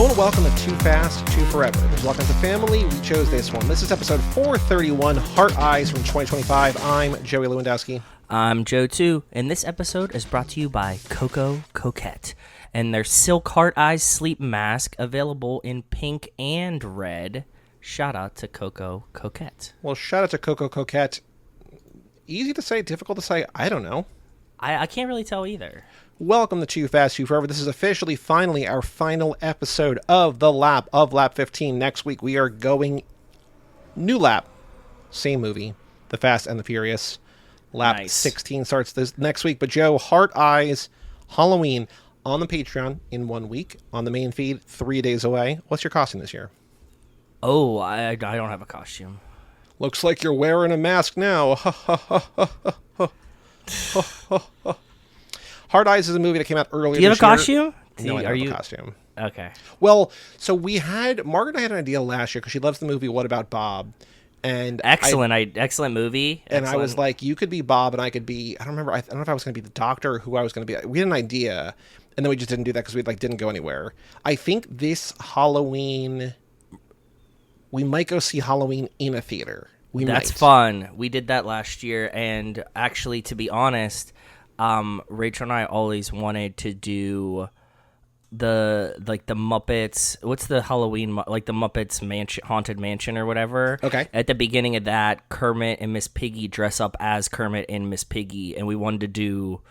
Hello and welcome to Too Fast, Too Forever. There's all kinds of family. We chose this one. This is episode 431, Heart Eyes from 2025. I'm Joey Lewandowski. I'm Joe too, and this episode is brought to you by Coco Coquette and their Silk Heart Eyes Sleep Mask, available in pink and red. Shout out to Coco Coquette. Well, shout out to Coco Coquette. Easy to say, difficult to say. I don't know. I can't really tell either. Welcome to Too Fast, Too Forever. This is officially, finally, our final episode of the lap of Lap 15. Next week, we are going new lap, same movie, The Fast and the Furious. Lap 16 starts this next week. But Joe, Heart Eyes, Halloween on the Patreon in 1 week. On the main feed, 3 days away. What's your costume this year? Oh, I don't have a costume. Looks like you're wearing a mask now. Heart Eyes is a movie that came out earlier this year. Do you have a costume? No, I don't have a costume. Okay. Well, so Margaret and I had an idea last year because she loves the movie What About Bob? And excellent movie. And I was like, you could be Bob and I could be, I don't know if I was going to be the doctor or who I was going to be. We had an idea and then we just didn't do that because we didn't go anywhere. I think this Halloween, we might go see Halloween in a theater. That's fun. We did that last year, and actually, to be honest, Rachel and I always wanted to do the Muppets. What's the Halloween, the Muppets Haunted Mansion or whatever? Okay. At the beginning of that, Kermit and Miss Piggy dress up as Kermit and Miss Piggy, and we wanted to do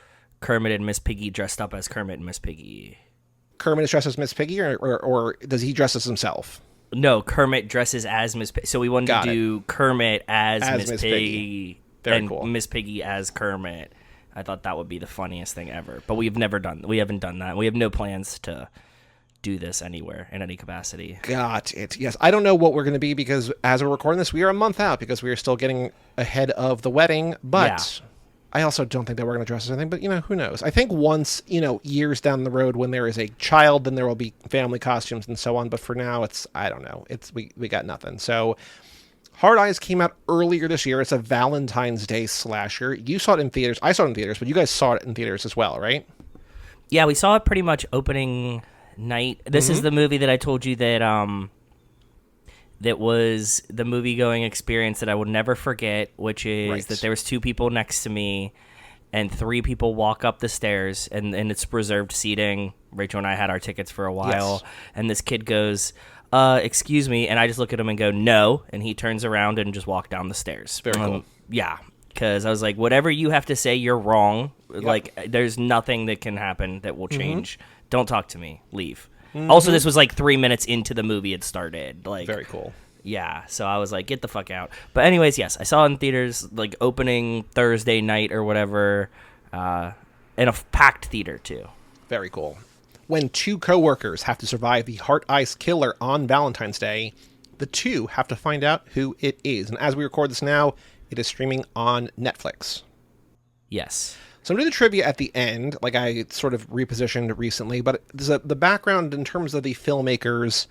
Kermit and Miss Piggy dressed up as Kermit and Miss Piggy. Kermit is dressed as Miss Piggy, or does he dress as himself? No, Kermit dresses as Miss Piggy. So we wanted to do Kermit as Miss Piggy. Very cool. Miss Piggy as Kermit. I thought that would be the funniest thing ever. But we haven't done that. We have no plans to do this anywhere in any capacity. Got it. Yes. I don't know what we're going to be because as we're recording this, we are a month out because we are still getting ahead of the wedding. But yeah. I also don't think that we're going to dress as anything, but, who knows? I think once, years down the road when there is a child, then there will be family costumes and so on. But for now, I don't know. We got nothing. So Hard Eyes came out earlier this year. It's a Valentine's Day slasher. You saw it in theaters. I saw it in theaters, but you guys saw it in theaters as well, right? Yeah, we saw it pretty much opening night. This is the movie that I told you that that was the movie-going experience that I will never forget, which is that there was two people next to me and three people walk up the stairs, and it's reserved seating. Rachel and I had our tickets for a while, and this kid goes, excuse me, and I just look at him and go, no, and he turns around and just walked down the stairs. Very cool. Yeah, because I was like, whatever you have to say, you're wrong. Yep. Like, there's nothing that can happen that will change. Don't talk to me. Leave. Also, this was 3 minutes into the movie it started. Very cool. Yeah, so I was like, get the fuck out. But anyways, yes, I saw it in theaters, opening Thursday night or whatever, in a packed theater, too. Very cool. When two coworkers have to survive the Heart Eyes killer on Valentine's Day, the two have to find out who it is. And as we record this now, it is streaming on Netflix. Yes. So I'm going to do the trivia at the end, like I sort of repositioned recently, but the background in terms of the filmmakers,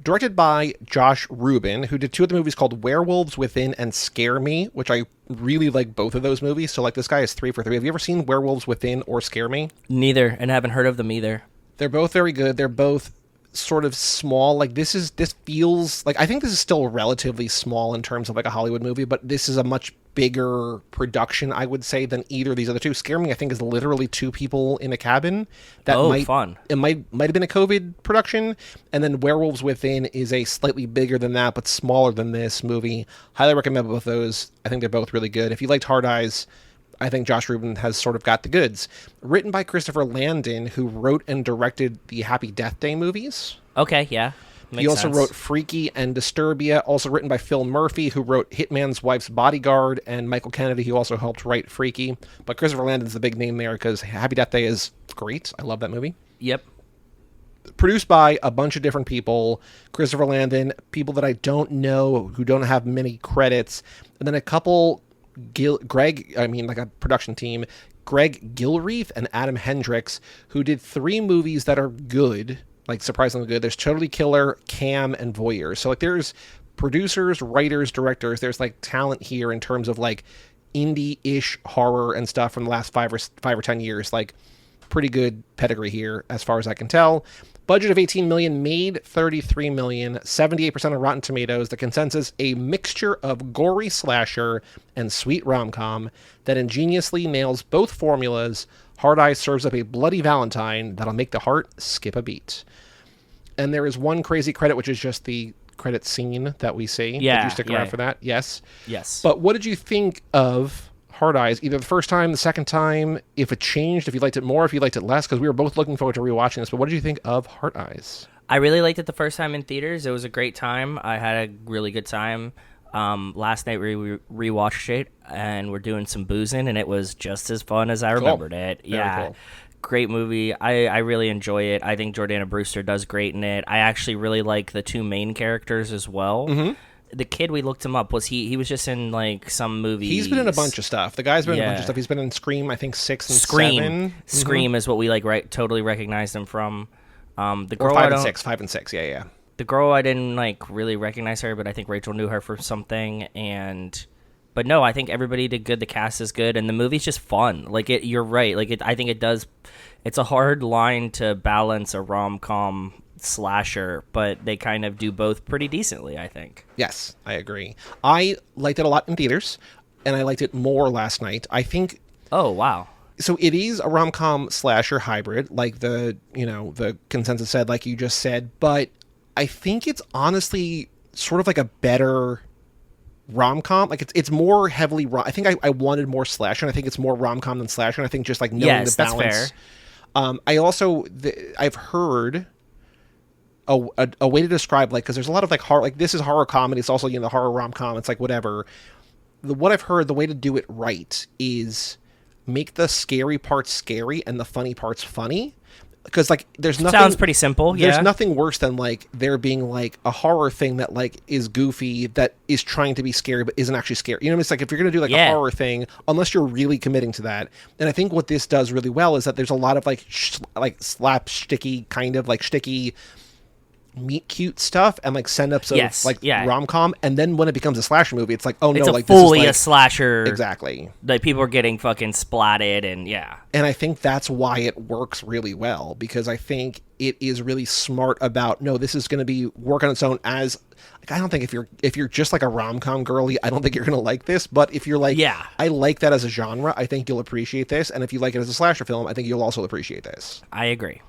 directed by Josh Rubin, who did two of the movies called Werewolves Within and Scare Me, which I really like both of those movies. So this guy is 3 for 3. Have you ever seen Werewolves Within or Scare Me? Neither, and haven't heard of them either. They're both very good. They're both sort of small. This feels like, I think this is still relatively small in terms of a Hollywood movie, but this is a much bigger production, I would say, than either of these other two. Scare Me, I think, is literally two people in a cabin. Fun. It might have been a COVID production, and then Werewolves Within is a slightly bigger than that, but smaller than this movie. Highly recommend both those. I think they're both really good. If you liked Hard Eyes, I think Josh Rubin has sort of got the goods. Written by Christopher Landon, who wrote and directed the Happy Death Day movies. Okay, yeah. He also wrote Freaky and Disturbia, also written by Phil Murphy, who wrote Hitman's Wife's Bodyguard, and Michael Kennedy, who also helped write Freaky. But Christopher Landon's the big name there because Happy Death Day is great. I love that movie. Yep. Produced by a bunch of different people. Christopher Landon, people that I don't know, who don't have many credits. And then a couple, a production team, Greg Gilreath and Adam Hendricks, who did 3 movies that are good. Surprisingly good. There's Totally Killer, Cam, and Voyeur. So, there's producers, writers, directors. There's, talent here in terms of, indie-ish horror and stuff from the last 5 or 10 years. pretty good pedigree here, as far as I can tell. Budget of $18 million, made $33 million, 78% of Rotten Tomatoes. The consensus, a mixture of gory slasher and sweet rom-com that ingeniously nails both formulas. Hard Eyes serves up a bloody Valentine that'll make the heart skip a beat. And there is one crazy credit, which is just the credit scene that we see. Yeah. Did you stick around for that? Yes. Yes. But what did you think of Hard Eyes, either the first time, the second time, if it changed, if you liked it more, if you liked it less? Because we were both looking forward to rewatching this. But what did you think of Hard Eyes? I really liked it the first time in theaters. It was a great time. I had a really good time. Last night we rewatched it, and we're doing some boozing, and it was just as fun as I remembered it. Very yeah. cool. Great movie. I really enjoy it. I think Jordana Brewster does great in it. I actually really like the two main characters as well. Mm-hmm. The kid, we looked him up. Was he was just in like some movies? He's been in a bunch of stuff. The guy's been in a bunch of stuff. He's been in Scream, I think 6 and 7. Scream is what we totally recognized him from. The girl, or 5 and 6. 5 and 6. Yeah. The girl, I didn't like really recognize her, but I think Rachel knew her for something. But no, I think everybody did good. The cast is good, and the movie's just fun. Like it, you're right. Like it, I think it does. It's a hard line to balance a rom-com slasher, but they kind of do both pretty decently, I think. Yes, I agree. I liked it a lot in theaters, and I liked it more last night. I think. Oh wow! So it is a rom-com slasher hybrid, like the consensus said, like you just said. But I think it's honestly sort of like a better rom-com. Like it's more heavily. I think I wanted more slasher, and I think it's more rom-com than slasher. And I think just like knowing the balance. That's fair. I also I've heard. A way to describe, like, because there's a lot of like horror, like this is horror comedy, it's also the horror rom-com, it's like whatever. What I've heard, the way to do it right is make the scary parts scary and the funny parts funny, because like there's nothing. Sounds pretty simple. There's nothing worse than like there being like a horror thing that like is goofy, that is trying to be scary but isn't actually scary. You know what I mean? It's like if you're gonna do like a horror thing, unless you're really committing to that. And I think what this does really well is that there's a lot of like slapsticky kind of like shticky meet cute stuff and like send ups of rom-com, and then when it becomes a slasher movie, it's like, oh no, like fully this is like a slasher. Exactly. Like people are getting fucking splatted and And I think that's why it works really well, because I think it is really smart about, no, this is going to be work on its own as like, I don't think if you're just like a rom-com girly, I don't think you're going to like this, but if you're like, I like that as a genre, I think you'll appreciate this, and if you like it as a slasher film, I think you'll also appreciate this. I agree.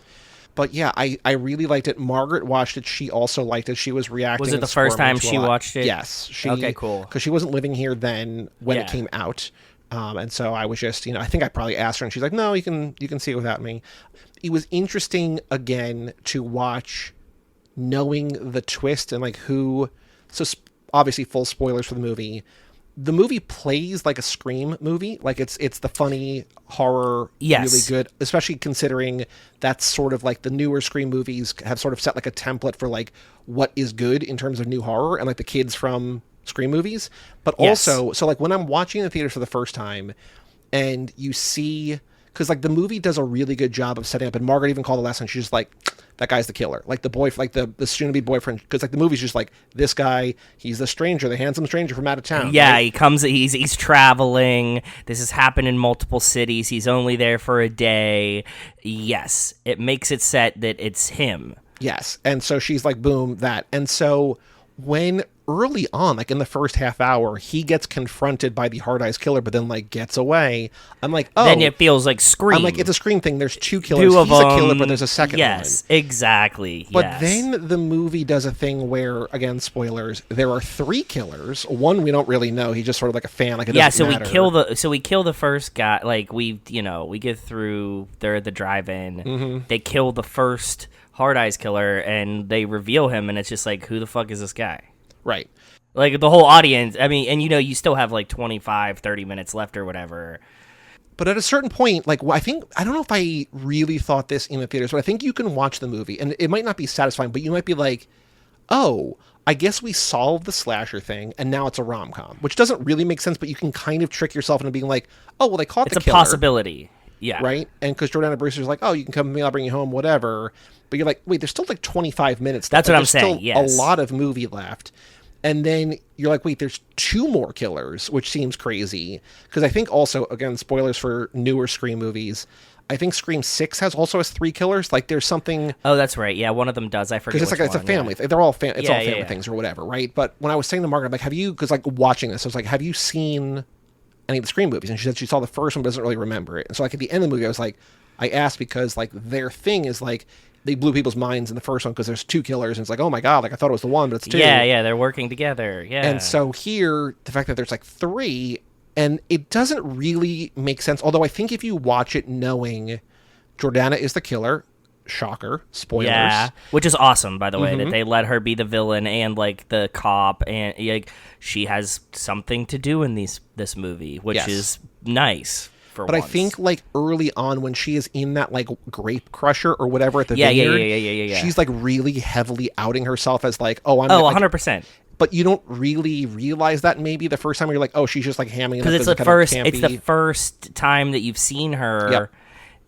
But yeah, I really liked it. Margaret watched it. She also liked it. She was reacting. Was it the first time she watched it? Yes. Okay, cool. Because she wasn't living here then when it came out. And so I was just, I think I probably asked her, and she's like, no, you can see it without me. It was interesting, again, to watch knowing the twist and like who. So obviously full spoilers for the movie. The movie plays like a Scream movie. Like it's the funny horror, really good, especially considering that's sort of like the newer Scream movies have sort of set like a template for like what is good in terms of new horror, and like the kids from Scream movies. But also, so like when I'm watching in the theater for the first time and you see, because like the movie does a really good job of setting up, and Margaret even called the last time, she's just like, that guy's the killer. Like the boy, like the soon-to-be boyfriend, because like the movie's just like, this guy, he's the stranger, the handsome stranger from out of town. Yeah, right? he comes, he's traveling. This has happened in multiple cities. He's only there for a day. Yes, it makes it set that it's him. Yes, and so she's like, boom, that. And so when early on, like in the first half hour, he gets confronted by the Hard Eyes killer, but then like gets away. I'm like, oh. Then it feels like Scream. I'm like, it's a Scream thing. There's two killers. He's a killer, but there's a second one. Yes, exactly. But then the movie does a thing where, again, spoilers, there are three killers. One we don't really know. He's just sort of like a fan. Like it doesn't matter. we kill the first guy. Like we get through. They're at the drive-in. Mm-hmm. They kill the first Hard Eyes killer, and they reveal him, and it's just like, who the fuck is this guy? Right. Like the whole audience, I mean, and you still have like 25, 30 minutes left or whatever. But at a certain point, like I don't know if I really thought this in the theaters, but I think you can watch the movie and it might not be satisfying, but you might be like, oh, I guess we solved the slasher thing and now it's a rom-com, which doesn't really make sense, but you can kind of trick yourself into being like, oh, well, they caught the killer. It's a possibility. Yeah. Right? And because Jordana Brewster's like, oh, you can come with me, I'll bring you home, whatever. But you're like, wait, there's still like 25 minutes. That's what I'm There's saying, still a lot of movie left. And then you're like, wait, there's two more killers, which seems crazy. Because I think also, again, spoilers for newer Scream movies, I think Scream 6 has 3 killers. Like, there's something... Oh, that's right. Yeah, one of them does. I forget because it's a family. Yeah. They're all it's all family things or whatever, right? But when I was saying to Margaret, like, have you... Because, like, watching this, I was like, have you seen any of the Scream movies? And she said she saw the first one but doesn't really remember it. And so, like, at the end of the movie, I was like... I asked because, like, their thing is, like... They blew people's minds in the first one because there's 2 killers, and it's like, oh my god, like I thought it was the one, but it's 2. Yeah, they're working together. Yeah. And so here, the fact that there's like 3, and it doesn't really make sense. Although I think if you watch it knowing Jordana is the killer, shocker, spoilers. Yeah, which is awesome, by the way, that they let her be the villain and like the cop, and like she has something to do in this movie, which is nice. But once. I think, like, early on when she is in that, like, grape crusher or whatever at the vineyard, she's, like, really heavily outing herself as, like, oh, I'm... 100%. But you don't really realize that maybe the first time you're like, oh, she's just, like, hamming it up. Because it's the first time that you've seen her,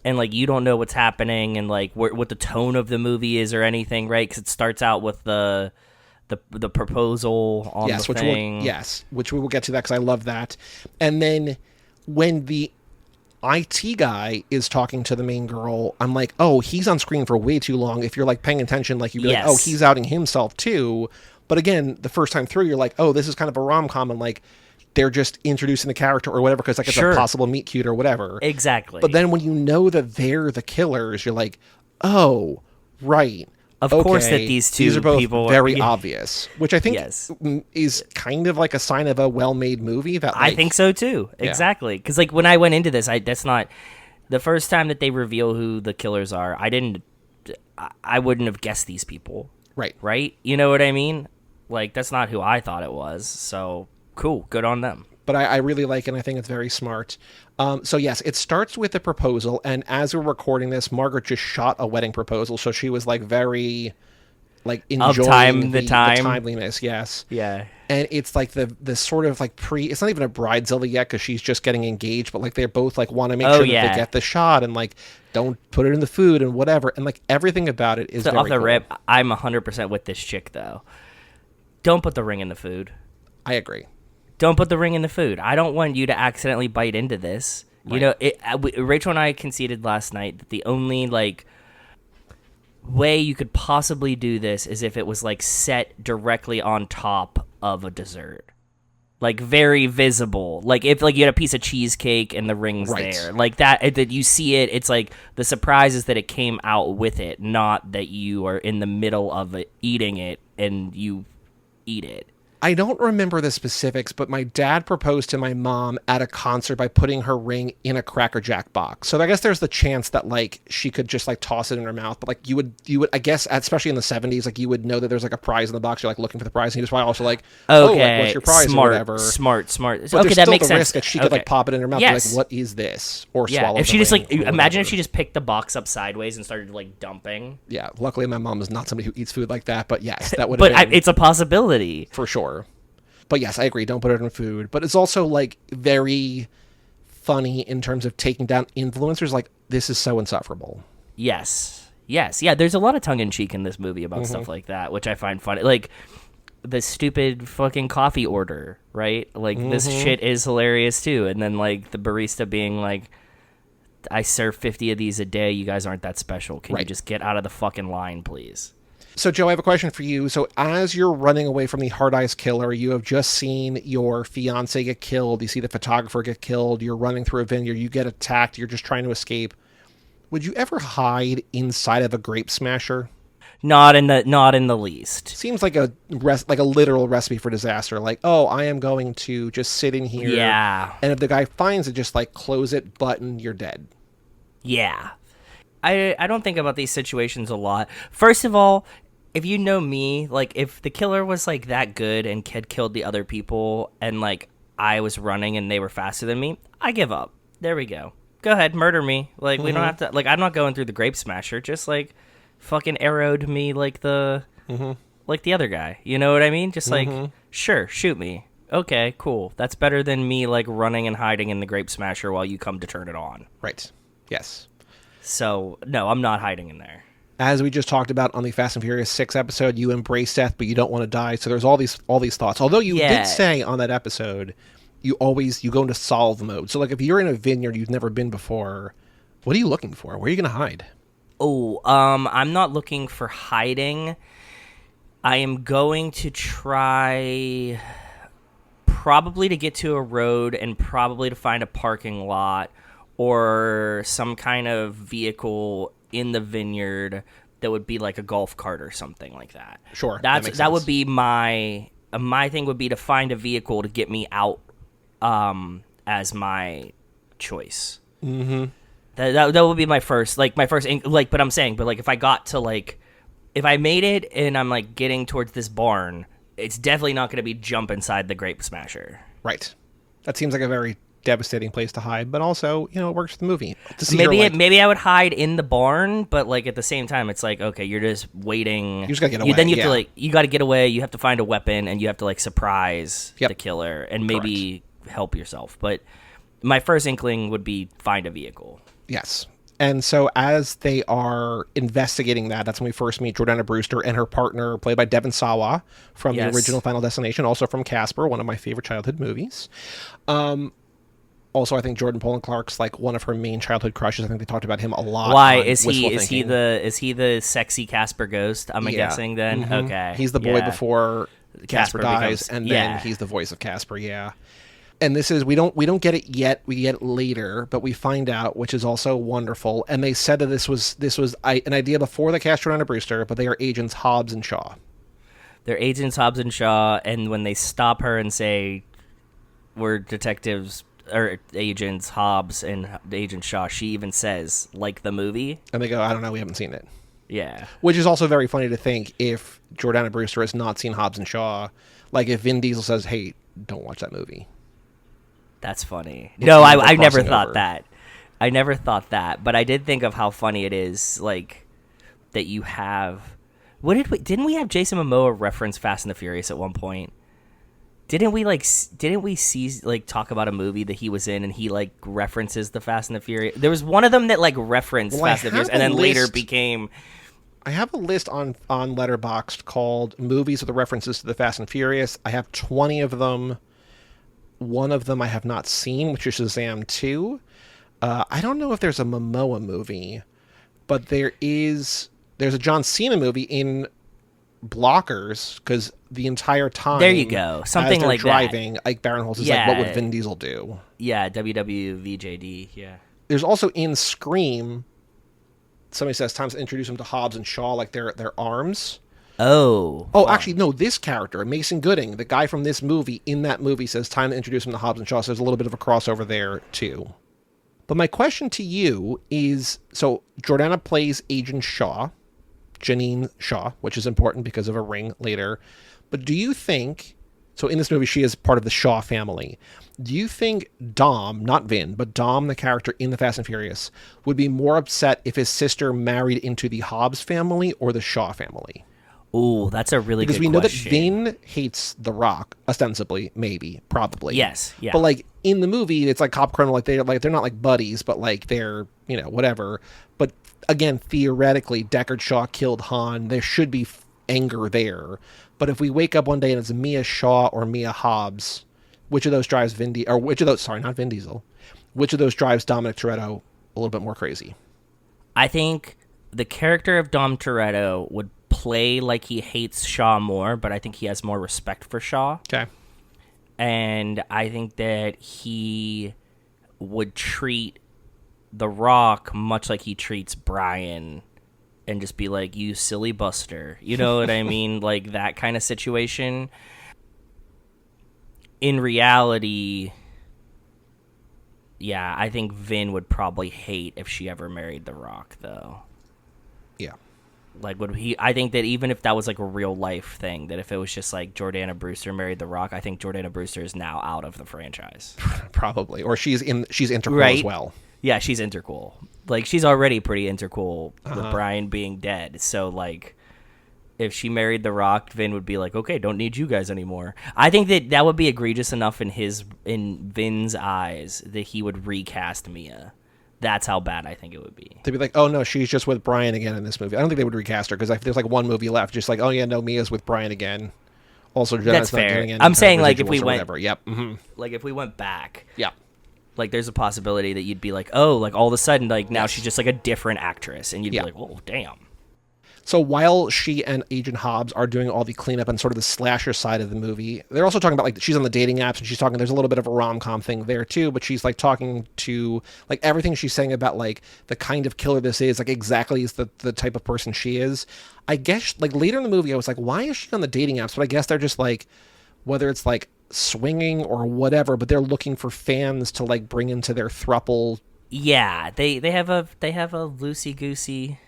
and, like, you don't know what's happening and, like, what the tone of the movie is or anything, right? Because it starts out with the proposal on the thing. Which we will get to that because I love that. And then when the... IT guy is talking to the main girl, I'm like, oh, he's on screen for way too long. If you're like paying attention, like you'd be like, oh, he's outing himself too. But again, the first time through, you're like, oh, this is kind of a rom-com, and like they're just introducing the character or whatever because like it's a possible meet cute or whatever. Exactly. But then when you know that they're the killers, you're like, oh, right. Of course that these are both people very obvious, which I think is kind of like a sign of a well-made movie. That like, I think so too. Exactly, because like when I went into this, that's not the first time that they reveal who the killers are. I wouldn't have guessed these people. Right. You know what I mean? Like that's not who I thought it was. So cool, good on them. But I really like it, and I think it's very smart. So yes, it starts with a proposal, and as we're recording this, Margaret just shot a wedding proposal, so she was like very like enjoying the timeliness. Yes. Yeah. And it's like the sort of like it's not even a bridezilla yet because she's just getting engaged, but like they're both like want to make sure that they get the shot and like don't put it in the food and whatever, and like everything about it is very off the cool. rip. I'm 100% with this chick though. Don't put the ring in the food. I agree. Don't put the ring in the food. I don't want you to accidentally bite into this. Right. You know, Rachel and I conceded last night that the only like way you could possibly do this is if it was like set directly on top of a dessert, like very visible. Like if like you had a piece of cheesecake and the ring's there, like that you see it. It's like the surprise is that it came out with it, not that you are in the middle of it eating it and you eat it. I don't remember the specifics, but my dad proposed to my mom at a concert by putting her ring in a Cracker Jack box. So I guess there's the chance that like she could just like toss it in her mouth, but like you would I guess especially in the 70s, like you would know that there's like a prize in the box. You're like looking for the prize, and he was probably also like, oh, like, what's your prize or whatever. Smart. But okay, that makes sense. Risk that she could like pop it in her mouth, and like, what is this? Or swallow. If she just like imagine if she just picked the box up sideways and started like dumping. Yeah, luckily my mom is not somebody who eats food like that, but yes, that would. But it's a possibility for sure. But yes, I agree. Don't put it in food. But it's also like very funny in terms of taking down influencers. Like, this is so insufferable. Yes. Yeah, there's a lot of tongue-in-cheek in this movie about stuff like that, which I find funny. Like, the stupid fucking coffee order, right? Like, this shit is hilarious, too. And then, like, the barista being like, I serve 50 of these a day. You guys aren't that special. Can you just get out of the fucking line, please? So, Joe, I have a question for you. So, as you're running away from the Hard Eyes killer, you have just seen your fiance get killed. You see the photographer get killed. You're running through a vineyard. You get attacked. You're just trying to escape. Would you ever hide inside of a grape smasher? Not in the least. Seems like a literal recipe for disaster. Like, oh, I am going to just sit in here. Yeah. And if the guy finds it, just like close it, button, you're dead. Yeah. I don't think about these situations a lot. First of all, if you know me, like if the killer was like that good and had killed the other people and like I was running and they were faster than me, I give up. There we go. Go ahead, murder me. Like we don't have to. Like I'm not going through the grape smasher. Just like fucking arrowed me like the like the other guy. You know what I mean? Just like sure, shoot me. Okay, cool. That's better than me like running and hiding in the grape smasher while you come to turn it on. Right. Yes. So no, I'm not hiding in there. As we just talked about on the Fast and Furious 6 episode, you embrace death, but you don't want to die. So there's all these thoughts. Although you did say on that episode, you go into solve mode. So like if you're in a vineyard you've never been before, What are you looking for? Where are you going to hide? Oh, I'm not looking for hiding. I am going to try probably to get to a road and probably to find a parking lot or some kind of vehicle in the vineyard that would be like a golf cart or something like that. Sure. That would be my thing would be to find a vehicle to get me out as my choice. Mm-hmm. That would be my first but I'm saying if I got to if I made it and I'm like getting towards this barn, it's definitely not going to be jump inside the grape smasher. Right. That seems like a very devastating place to hide, but also, it works for the movie. Maybe I would hide in the barn, but at the same time, it's like, okay, you're just waiting. You just gotta get away. Then you have to you got to get away. You have to find a weapon, and you have to surprise the killer, and maybe help yourself. But my first inkling would be find a vehicle. Yes. And so as they are investigating that's when we first meet Jordana Brewster and her partner, played by Devon Sawa from the original Final Destination, also from Casper, one of my favorite childhood movies. Also, I think Jordan Poland Clark's one of her main childhood crushes. I think they talked about him a lot. Why is he the sexy Casper ghost? I'm guessing then. Mm-hmm. Okay, he's the boy before Casper dies, becomes, and then he's the voice of Casper. Yeah. And this is we don't get it yet. We get it later, but we find out, which is also wonderful. And they said that this was an idea before they cast Jordana Brewster, but they are agents Hobbs and Shaw. They're agents Hobbs and Shaw, and when they stop her and say we're detectives or agents Hobbs and Agent Shaw, she even says like the movie, and they go, I don't know, we haven't seen it. Yeah, which is also very funny to think if Jordana Brewster has not seen Hobbs and Shaw, if Vin Diesel says, hey, don't watch that movie. That's funny. No, I never thought that. I never thought that, but I did think of how funny it is, that you have. Didn't we have Jason Momoa reference Fast and the Furious at one point? Didn't we see talk about a movie that he was in and he references the Fast and the Furious? There was one of them that referenced Fast and the Furious and then later became. I have a list on Letterboxd called movies with the references to the Fast and Furious. I have 20 of them. One of them I have not seen, which is Shazam 2. I don't know if there's a Momoa movie, but there's a John Cena movie in Blockers, because the entire time there you go, something like driving, that. Ike Barinholtz is what would Vin Diesel do? Yeah, WWVJD. Yeah. There's also in Scream, somebody says time to introduce him to Hobbs and Shaw, their arms. Oh, actually, no, this character, Mason Gooding, the guy from this movie, in that movie says time to introduce him to Hobbs and Shaw, so there's a little bit of a crossover there, too. But my question to you is, so Jordana plays Agent Shaw, Janine Shaw, which is important because of a ring later, but do you think, so in this movie she is part of the Shaw family, do you think Dom, not Vin, but Dom, the character in the Fast and Furious, would be more upset if his sister married into the Hobbs family or the Shaw family? Ooh, that's a really good question. Because we know that Vin hates The Rock, ostensibly, maybe, probably. Yes, yeah. But in the movie, it's cop criminal, they're not buddies, but they're whatever. But again, theoretically, Deckard Shaw killed Han. There should be anger there. But if we wake up one day and it's Mia Shaw or Mia Hobbs, which of those drives not Vin Diesel, which of those drives Dominic Toretto a little bit more crazy? I think the character of Dom Toretto would play like he hates Shaw more, but I think he has more respect for Shaw. Okay. And I think that he would treat The Rock much like he treats Brian and just be like, you silly buster. You know what I mean? That kind of situation. In reality, yeah, I think Vin would probably hate if she ever married The Rock, though. Yeah. I think that even if that was a real life thing, that if it was just Jordana Brewster married The Rock, I think Jordana Brewster is now out of the franchise. Probably. Or she's intercool as well. Yeah, she's intercool. She's already pretty intercool with Brian being dead. So if she married The Rock, Vin would be okay, don't need you guys anymore. I think that would be egregious enough in Vin's eyes that he would recast Mia. That's how bad I think it would be. To be oh no, she's just with Brian again in this movie. I don't think they would recast her because there's one movie left. Just oh yeah, no, Mia's with Brian again. Also, that's fair. I'm saying if we went, Yep. Mm-hmm. If we went back. Yeah. Like, there's a possibility that you'd be like, oh, like, all of a sudden, like, now she's just, like, a different actress. And you'd be like, oh, damn. So while she and Agent Hobbs are doing all the cleanup and sort of the slasher side of the movie, they're also talking about, like, she's on the dating apps and she's talking, there's a little bit of a rom-com thing there too, but she's like talking to, like, everything she's saying about, like, the kind of killer this is, like, exactly is the type of person she is. I guess, like, later in the movie, I was like, why is she on the dating apps? But I guess they're just like, whether it's like swinging or whatever, but they're looking for fans to, like, bring into their throuple. Yeah, they have a loosey-goosey.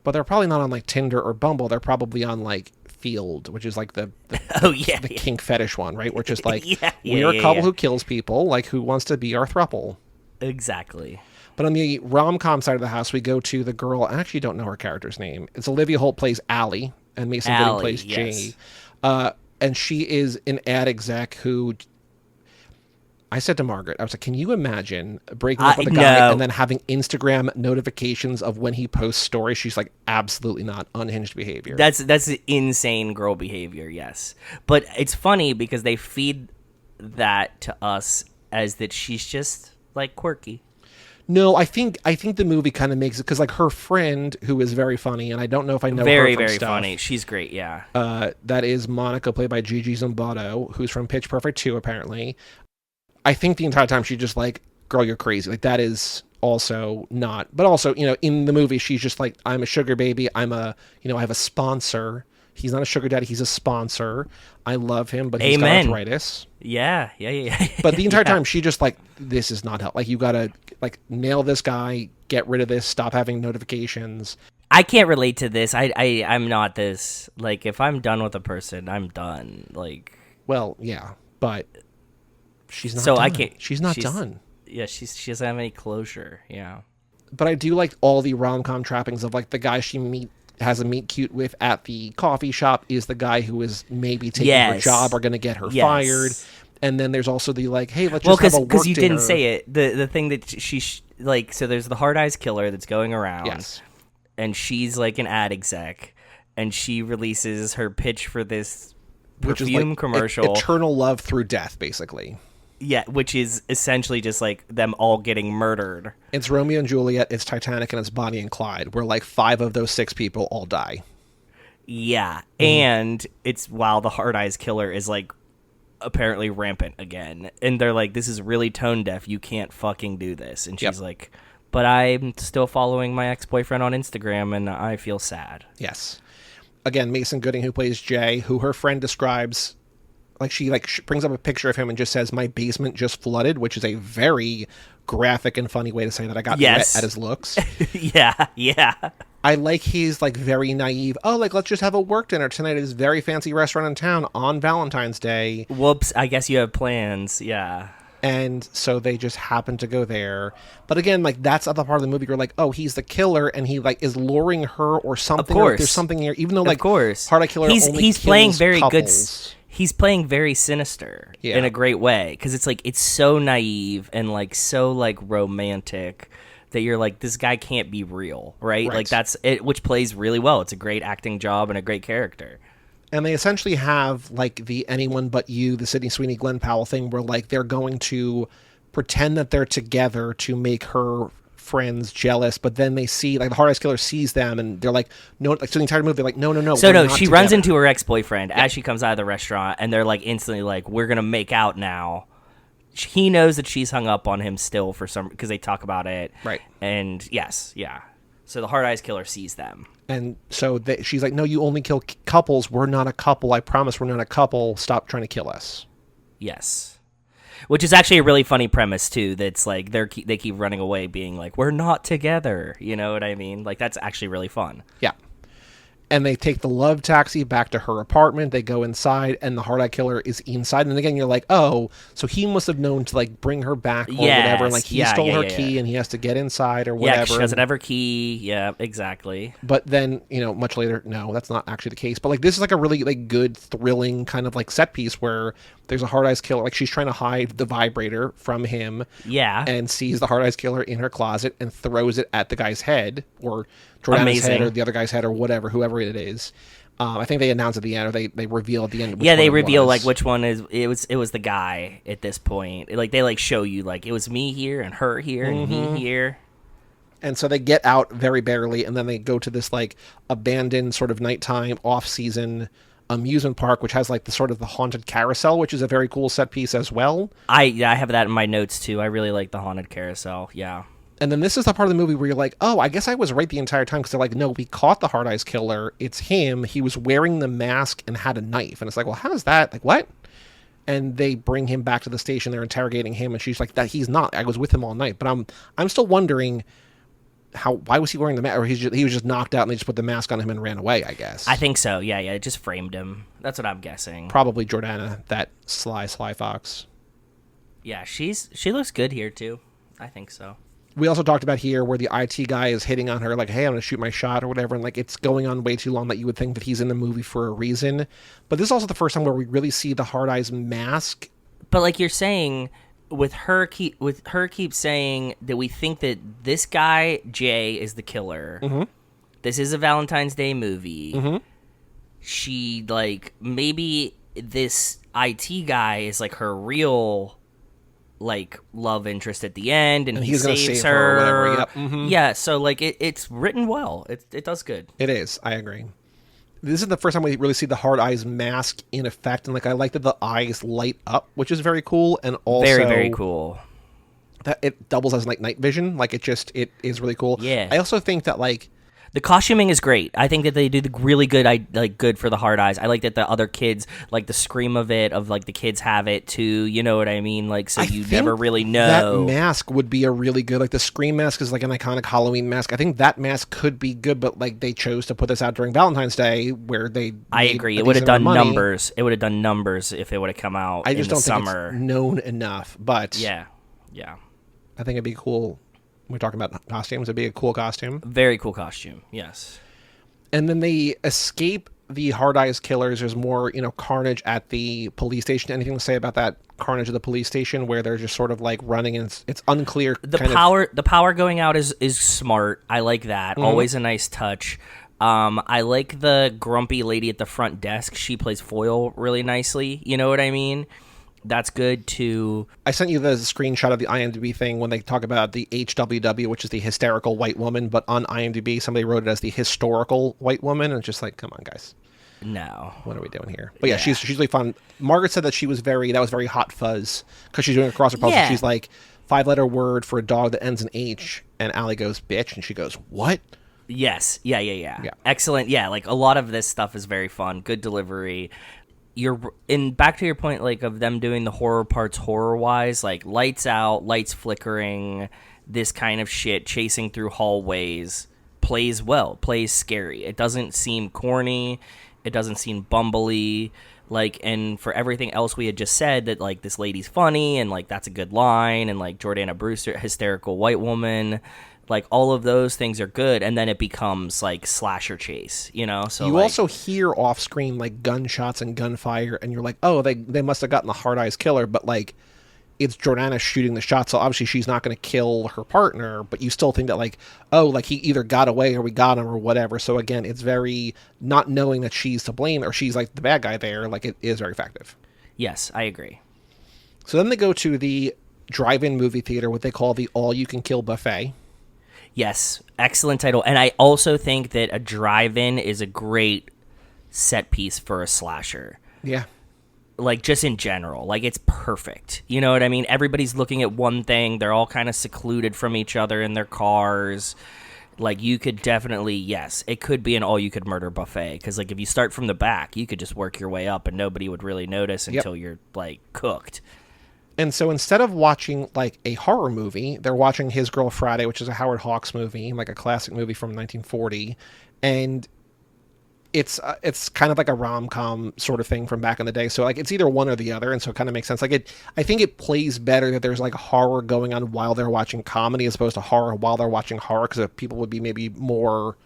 But they're probably not on, like, Tinder or Bumble. They're probably on, like, Field, which is, like, the kink fetish one, right? Which is, like, we're a couple who kills people. Like, who wants to be our throuple? Exactly. But on the rom-com side of the house, we go to the girl. I actually don't know her character's name. It's Olivia Holt plays Allie, and Mason Gooding plays Jay. And she is an ad exec who... I said to Margaret, I was like, can you imagine breaking up with a guy and then having Instagram notifications of when he posts stories? She's like, absolutely not. Unhinged behavior. That's insane girl behavior, yes. But it's funny because they feed that to us as that she's just, like, quirky. No, I think the movie kind of makes it, because, like, her friend, who is very funny, and I don't know if I know very, her from very stuff, funny. She's great, yeah. That is Monica, played by Gigi Zimbardo, who's from Pitch Perfect 2, apparently. I think the entire time she's just like, girl, you're crazy. Like, that is also not. But also, you know, in the movie, she's just like, I'm a sugar baby. I have a sponsor. He's not a sugar daddy. He's a sponsor. I love him, but he's got arthritis. Yeah. But the entire time, she just like, this is not help. Like, you got to, like, nail this guy, get rid of this, stop having notifications. I can't relate to this. I'm not this. Like, if I'm done with a person, I'm done. Like, well, yeah, but... She's not so done. I can't. She's not done. Yeah, she doesn't have any closure. Yeah. But I do like all the rom-com trappings of, like, the guy she has a meet cute with at the coffee shop is the guy who is maybe taking her job or going to get her fired. And then there's also the, like, hey, let's just have a work because you dinner. didn't say it. The thing that she like, so there's the hard eyes killer that's going around. Yes. And she's like an ad exec, and she releases her pitch for this perfume like commercial. Eternal love through death, basically. Yeah, which is essentially just like them all getting murdered. It's Romeo and Juliet, it's Titanic, and it's Bonnie and Clyde, where like 5 of those 6 people all die. Yeah, and it's while the Hard Eyes Killer is like apparently rampant again. And they're like, this is really tone deaf. You can't fucking do this. And she's like, but I'm still following my ex-boyfriend on Instagram and I feel sad. Yes. Again, Mason Gooding, who plays Jay, who her friend describes... Like, she brings up a picture of him and just says, my basement just flooded, which is a very graphic and funny way to say that I got wet at his looks. Yeah. I like he's, like, very naive. Oh, like, let's just have a work dinner tonight at this very fancy restaurant in town on Valentine's Day. Whoops, I guess you have plans, yeah. And so they just happen to go there. But again, like, that's the part of the movie where, like, oh, he's the killer, and he, like, is luring her or something. Of course. Like, there's something here. Even though, like, of course. Hard Eye Killer he's playing very couples. good... He's playing very sinister in a great way, because it's like, it's so naive and like so like romantic that you're like, this guy can't be real, right? Like, that's it, which plays really well. It's a great acting job and a great character. And they essentially have like the Anyone But You, the Sydney Sweeney, Glenn Powell thing, where like they're going to pretend that they're together to make her friends jealous, but then they see, like, the Hard Eyes Killer sees them and they're like, no, like, so the entire movie they're like, no, so no, she runs into her ex-boyfriend as she comes out of the restaurant, and they're like instantly like, we're gonna make out now. He knows that she's hung up on him still for some, because they talk about it, right? And so the Hard Eyes Killer sees them, and so she's like, no, you only kill couples. We're not a couple. I promise we're not a couple. Stop trying to kill us. Yes. Which is actually a really funny premise too. That's like they keep running away, being like, "We're not together." You know what I mean? Like, that's actually really fun. Yeah. And they take the love taxi back to her apartment. They go inside, and the Hard Eye Killer is inside. And again, you're like, oh, so he must have known to like bring her back or whatever. Like, he stole her key, and he has to get inside or whatever. Yeah, she doesn't have her key. Yeah, exactly. But then, you know, much later, no, that's not actually the case. But like, this is like a really like good, thrilling kind of like set piece where there's a Hard Eyes Killer. Like, she's trying to hide the vibrator from him. Yeah. And sees the Hard Eyes Killer in her closet and throws it at the guy's head, or Jordana's head, or the other guy's head, or whatever, whoever it is. I think they announced at the end, or they reveal at the end. Yeah, they reveal like which one is. It was the guy at this point. Like they like show you like it was me here and her here and me here. And so they get out very barely, and then they go to this like abandoned sort of nighttime off-season amusement park, which has like the sort of the haunted carousel, which is a very cool set piece as well. I have that in my notes too. I really like the haunted carousel. Yeah. And then this is the part of the movie where you're like, oh, I guess I was right the entire time, because they're like, no, we caught the Hard Eyes killer. It's him. He was wearing the mask and had a knife. And it's like, well, how does that, like, what? And they bring him back to the station. They're interrogating him, and she's like, that he's not. I was with him all night. But I'm still wondering why was he wearing the mask? Or he was just knocked out and they just put the mask on him and ran away, I guess. I think so. Yeah, it just framed him. That's what I'm guessing. Probably Jordana, that sly fox. Yeah, she looks good here too. I think so. We also talked about here where the IT guy is hitting on her like, hey, I'm going to shoot my shot or whatever. And like, it's going on way too long that you would think that he's in the movie for a reason. But this is also the first time where we really see the Hard Eyes mask. But like you're saying, with her keep saying that we think that this guy, Jay, is the killer. Mm-hmm. This is a Valentine's Day movie. Mm-hmm. She like, maybe this IT guy is like her real like love interest at the end, and he saves her or whatever. Yep. Mm-hmm. Yeah, so like it's written well. It does good. It is. I agree. This is the first time we really see the Hard Eyes mask in effect, and like I like that the eyes light up, which is very cool, and also very, very cool. That it doubles as like night vision. Like it is really cool. Yeah. I also think that like the costuming is great. I think that they do the really good. Good for the Hard Eyes. I like that the other kids like the scream of like the kids have it too. You know what I mean? Like so you never really know. That mask would be a really good, like the Scream mask is like an iconic Halloween mask. I think that mask could be good, but like they chose to put this out during Valentine's Day where they. I agree. It would have done numbers. It would have done numbers if it would have come out. I just in the don't summer. think it's known enough. But yeah. I think it'd be cool. We're talking about costumes. It'd be a cool costume. Very cool costume. Yes. And then they escape the Hard Eyes killers. There's more, carnage at the police station. Anything to say about that carnage at the police station where they're just sort of like running and it's unclear? The power going out is smart. I like that. Mm-hmm. Always a nice touch. I like the grumpy lady at the front desk. She plays foil really nicely. You know what I mean? That's good too. I sent you the screenshot of the IMDb thing when they talk about the HWW, which is the hysterical white woman, but on IMDb somebody wrote it as the historical white woman, and it's just like, come on, guys. No. What are we doing here? But yeah, she's really fun. Margaret said that that was very hot fuzz because she's doing a crossword puzzle. Yeah. She's like, 5-letter word for a dog that ends in H, and Allie goes, bitch, and she goes, what? Yes. Yeah. Excellent. Yeah, like a lot of this stuff is very fun. Good delivery. Back to your point, like of them doing the horror parts horror wise, like lights out, lights flickering, this kind of shit, chasing through hallways, plays scary. It doesn't seem corny, it doesn't seem bumbly, like, and for everything else we had just said, that like this lady's funny and like that's a good line, and like Jordana Brewster, hysterical white woman. Like, all of those things are good, and then it becomes, like, slasher chase, So you also hear off-screen, like, gunshots and gunfire, and you're like, oh, they must have gotten the Hard Eyes killer, but, like, it's Jordana shooting the shot, so obviously she's not going to kill her partner, but you still think that, like, oh, like, he either got away or we got him or whatever. So, again, it's very not knowing that she's to blame or she's, like, the bad guy there. Like, it is very effective. Yes, I agree. So then they go to the drive-in movie theater, what they call the all-you-can-kill buffet. Yes, excellent title. And I also think that a drive-in is a great set piece for a slasher. Yeah. Like, just in general. Like, it's perfect. You know what I mean? Everybody's looking at one thing. They're all kind of secluded from each other in their cars. Like, you could definitely, yes, it could be an all-you-could-murder buffet. Because, like, if you start from the back, you could just work your way up and nobody would really notice until you're, like, cooked. And so instead of watching, like, a horror movie, they're watching His Girl Friday, which is a Howard Hawks movie, like a classic movie from 1940. And it's kind of like a rom-com sort of thing from back in the day. So, like, it's either one or the other, and so it kind of makes sense. Like, I think it plays better that there's, like, horror going on while they're watching comedy as opposed to horror while they're watching horror, because people would be maybe more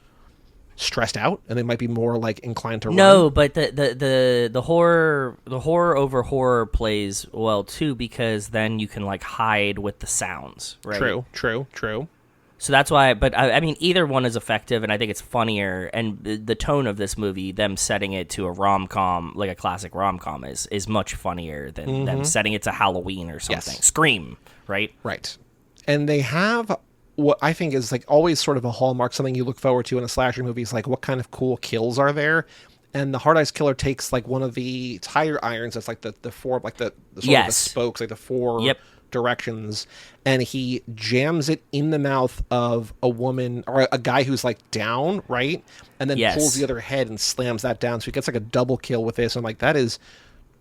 stressed out and they might be more like inclined to run. But the horror over horror plays well too, because then you can like hide with the sounds, right? True. So that's why, but I mean, either one is effective, and I think it's funnier. And the tone of this movie, them setting it to a rom-com, like a classic rom-com, is much funnier than them setting it to Halloween or something. Yes. Scream, right? Right. And they have what I think is like always sort of a hallmark, something you look forward to in a slasher movie is like what kind of cool kills are there. And the Hard Eyes Killer takes like one of the tire irons that's like the four, like the sort of the spokes, like the four directions, and he jams it in the mouth of a woman or a guy who's like down, right? And then pulls the other head and slams that down. So he gets like a double kill with this. I'm like, that is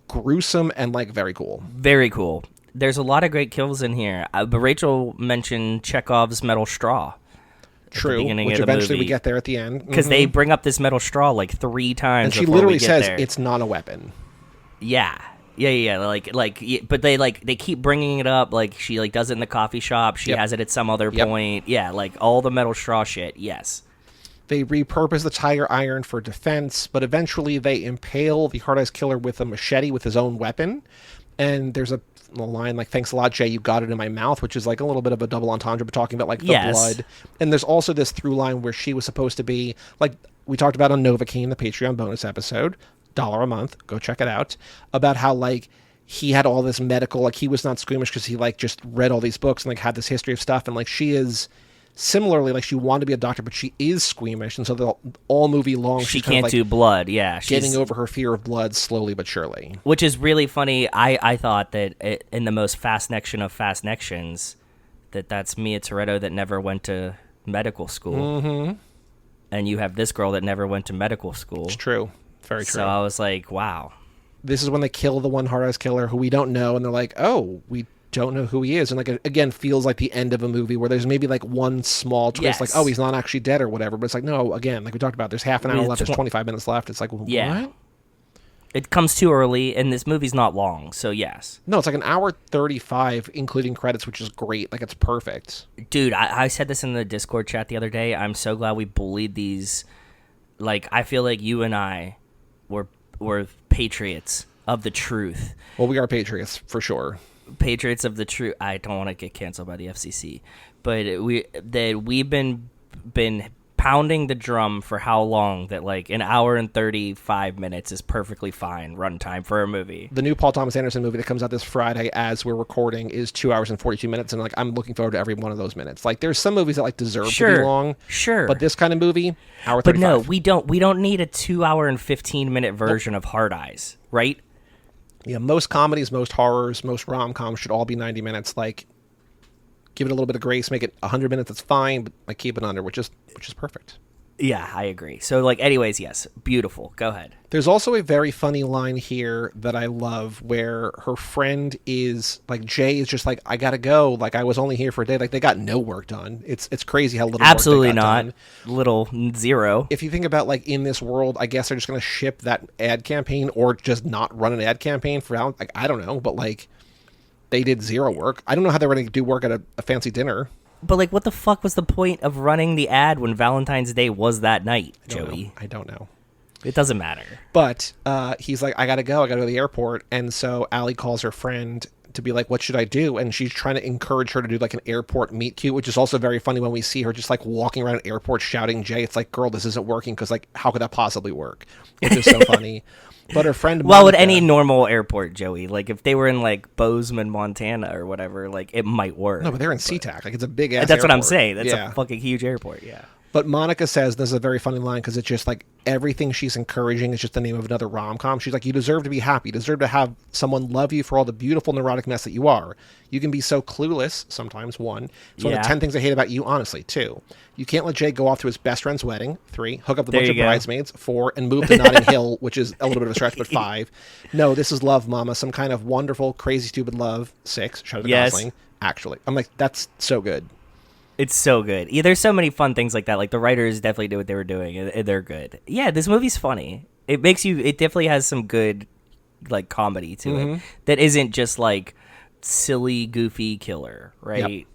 gruesome and like very cool. Very cool. There's a lot of great kills in here. But Rachel mentioned Chekhov's metal straw. True, which eventually we get there at the end. Because they bring up this metal straw like 3 times. And she literally says it's not a weapon. Yeah. But they keep bringing it up. Like she like does it in the coffee shop. She has it at some other point. Yeah, like all the metal straw shit. Yes. They repurpose the tire iron for defense, but eventually they impale the Hard Eyes Killer with a machete with his own weapon. And there's a line like, "Thanks a lot, Jay, you got it in my mouth," which is like a little bit of a double entendre, but talking about like the blood. And there's also this through line where she was supposed to be like we talked about on Novocaine, the Patreon bonus episode, $1 a month, go check it out, about how like he had all this medical, like he was not squeamish because he like just read all these books and like had this history of stuff, and like she is similarly like she wanted to be a doctor, but she is squeamish, and so the all movie long she can't like do blood. Yeah, she's getting over her fear of blood slowly but surely, which is really funny. I thought that in the most Fastnection of Fastnections, that's Mia Toretto that never went to medical school, and you have this girl that never went to medical school. It's true. Very true. So I was like, wow. This is when they kill the one Hard Eyes Killer who we don't know, and they're like, oh, we don't know who he is. And like, again, feels like the end of a movie where there's maybe like one small twist, like, oh, he's not actually dead or whatever. But it's like, no, again, like we talked about, there's half an hour left, there's 25 minutes left. It's like, what? It comes too early, and this movie's not long, so yes. No, it's like an hour 35, including credits, which is great. Like, it's perfect. Dude, I said this in the Discord chat the other day. I'm so glad we bullied these. Like, I feel like you and I were patriots of the truth. Well, we are patriots, for sure. Patriots of the truth. I don't want to get canceled by the FCC. But we've been pounding the drum for how long that like an hour and 35 minutes is perfectly fine runtime for a movie. The new Paul Thomas Anderson movie that comes out this Friday as we're recording is 2 hours and 42 minutes, and like I'm looking forward to every one of those minutes. Like there's some movies that like deserve to be long, but this kind of movie, hour 35. But no, we don't need a 2 hour and 15-minute version of Hard Eyes, right? Yeah, most comedies, most horrors, most rom-coms should all be 90 minutes. Like, give it a little bit of grace, make it 100 minutes, that's fine, but like keep it under, which is perfect. Yeah, I agree. So, like, anyways, yes, beautiful. Go ahead. There's also a very funny line here that I love where her friend is, like, Jay is just like, I gotta go. Like, I was only here for a day. Like, they got no work done. It's crazy how little Absolutely work they got not. Done. Little zero. If you think about, like, in this world, I guess they're just gonna ship that ad campaign or just not run an ad campaign for, like, I don't know, but, like, they did zero work. I don't know how they were going to do work at a fancy dinner. But, like, what the fuck was the point of running the ad when Valentine's Day was that night, Joey? I don't know. It doesn't matter. But he's like, I got to go. I got to go to the airport. And so Allie calls her friend to be like, what should I do? And she's trying to encourage her to do, like, an airport meet cute, which is also very funny when we see her just, like, walking around an airport shouting Jay. It's like, girl, this isn't working because, like, how could that possibly work? Which is so funny. But her friend Monica, well, at any normal airport, Joey, like if they were in like Bozeman, Montana or whatever, like it might work. No, but they're in SeaTac. Like it's a big ass That's airport. What I'm saying. That's a fucking huge airport, yeah. But Monica says, this is a very funny line because it's just like everything she's encouraging is just the name of another rom-com. She's like, you deserve to be happy. You deserve to have someone love you for all the beautiful neurotic mess that you are. You can be so clueless sometimes, 1. It's one of the 10 things I hate about you, honestly, 2. You can't let Jay go off to his best friend's wedding, 3. Hook up with a bunch of bridesmaids, 4. And move to Notting Hill, which is a little bit of a stretch, but 5. No, this is love, mama. Some kind of wonderful, crazy, stupid love. 6. Shout out to Gosling. Actually. I'm like, that's so good. It's so good. Yeah, there's so many fun things like that. Like the writers definitely did what they were doing, and they're good. Yeah, this movie's funny. It definitely has some good like comedy to it that isn't just like silly, goofy killer, right? Yep.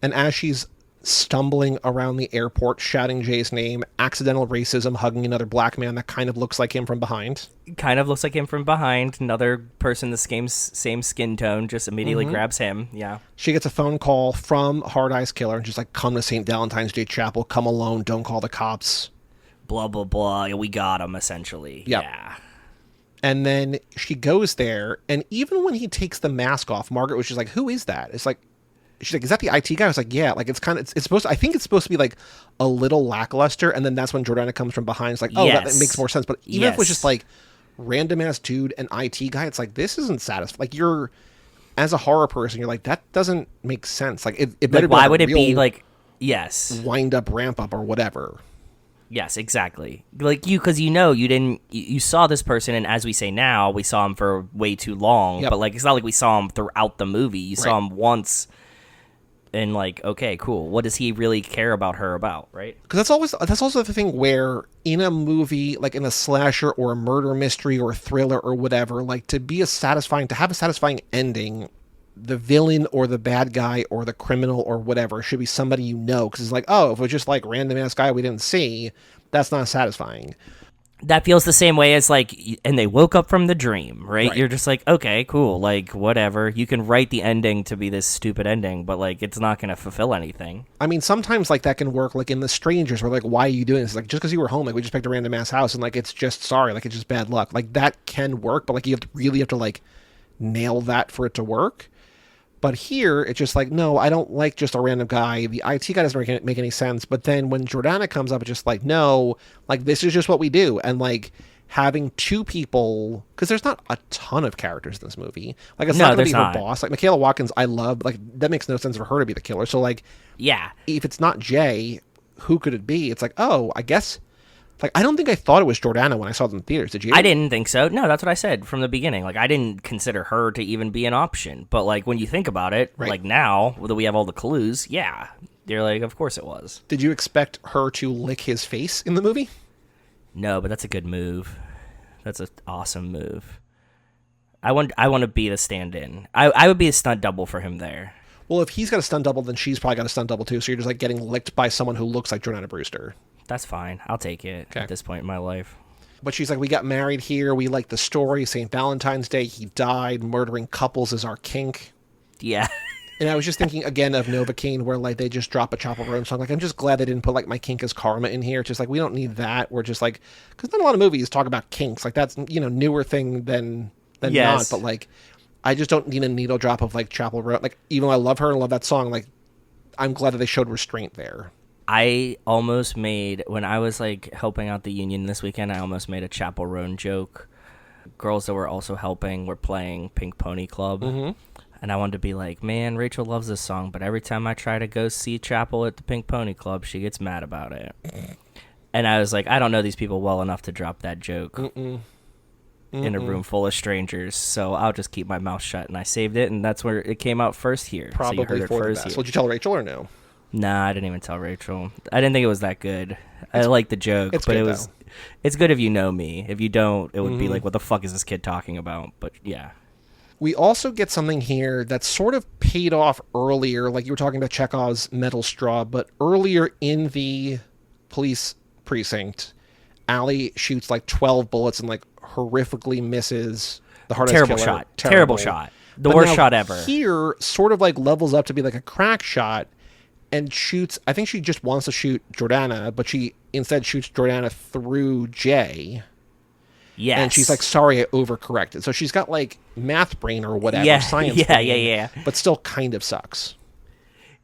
And as she's stumbling around the airport, shouting Jay's name, accidental racism, hugging another black man that kind of looks like him from behind. Kind of looks like him from behind. Another person the same skin tone just immediately grabs him. Yeah. She gets a phone call from Hard Eyes Killer and just like, come to St. Valentine's Day Chapel, come alone, don't call the cops. Blah, blah, blah. We got him, essentially. Yep. Yeah. And then she goes there, and even when he takes the mask off, Margaret was just like, who is that? It's like, she's like, is that the IT guy? I was like, yeah. Like, it's kind of, it's supposed to, I think it's supposed to be like a little lackluster, and then that's when Jordana comes from behind. It's like, oh, that makes more sense. But even if it was just like random ass dude and IT guy, it's like, this isn't satisfying. Like, you're, as a horror person, you're like, that doesn't make sense. Like, it better like, why be like would it be like, yes, wind up, ramp up, or whatever. Yes, exactly. Like because you saw this person, and as we say now, we saw him for way too long. But like, it's not like we saw him throughout the movie. You saw him once, and like, okay, cool. What does he really care about her about, right? Because that's also the thing where in a movie, like in a slasher or a murder mystery or a thriller or whatever, like to have a satisfying ending, the villain or the bad guy or the criminal or whatever should be somebody you know, because it's like, oh, if it was just like random ass guy we didn't see, that's not satisfying. That feels the same way as like, and they woke up from the dream, right? You're just like, okay, cool, like whatever. You can write the ending to be this stupid ending, but like it's not going to fulfill anything. I mean, sometimes like that can work, like in The Strangers, where like, why are you doing this? Like, just because you were home, like we just picked a random ass house, and like it's just sorry, like it's just bad luck. Like that can work, but like you really have to like nail that for it to work. But here, it's just like, no, I don't like just a random guy. The IT guy doesn't make any sense. But then when Jordana comes up, it's just like, no, like, this is just what we do. And, like, having two people, because there's not a ton of characters in this movie. Like, it's not going to be her boss. Like, Michaela Watkins, I love. Like, that makes no sense for her to be the killer. So, like, yeah, if it's not Jay, who could it be? It's like, oh, I guess... Like, I don't think I thought it was Jordana when I saw it in theaters. Did you? I didn't think so. No, that's what I said from the beginning. Like, I didn't consider her to even be an option. But, like, when you think about it, like, now that we have all the clues, yeah, you're like, of course it was. Did you expect her to lick his face in the movie? No, but that's a good move. That's an awesome move. I want to be the stand-in. I would be a stunt double for him there. Well, if he's got a stunt double, then she's probably got a stunt double, too. So you're just, like, getting licked by someone who looks like Jordana Brewster. That's fine. I'll take it at this point in my life. But she's like, we got married here. We like the story. St. Valentine's Day. He died. Murdering couples is our kink. Yeah. And I was just thinking, again, of Novocaine, where, like, they just drop a Chapel Roan song. Like, I'm just glad they didn't put, like, My Kink is Karma in here. It's just, like, we don't need that. We're just, like... Because not a lot of movies talk about kinks. Like, that's, you know, newer thing than not. But, like, I just don't need a needle drop of, like, Chapel Roan. Like, even though I love her and love that song, like, I'm glad that they showed restraint there. I almost made, when I was like helping out the union this weekend, I almost made a Chapel Roan joke. Girls that were also helping were playing Pink Pony Club. And I wanted to be like, man, Rachel loves this song, but every time I try to go see Chapel at the Pink Pony Club, she gets mad about it. And I was like, I don't know these people well enough to drop that joke in a room full of strangers, so I'll just keep my mouth shut. And I saved it, and that's where it came out first here. Probably so you heard it for first the best. here. Would you tell Rachel or no? Nah, I didn't even tell Rachel. I didn't think it was that good. I like the joke, but good, it was. Though. It's good if you know me. If you don't, it would be like, what the fuck is this kid talking about? But yeah. We also get something here that's sort of paid off earlier, like you were talking about Chekhov's metal straw, but earlier in the police precinct, Allie shoots like 12 bullets and like horrifically misses the hardest Terrible killer. shot. Terrible shot. The worst shot ever. Here sort of like levels up to be like a crack shot and shoots, I think she just wants to shoot Jordana, but she instead shoots Jordana through Jay. Yes. And she's like, sorry, I overcorrected. So she's got like math brain or whatever, science brain. Yeah. But still kind of sucks.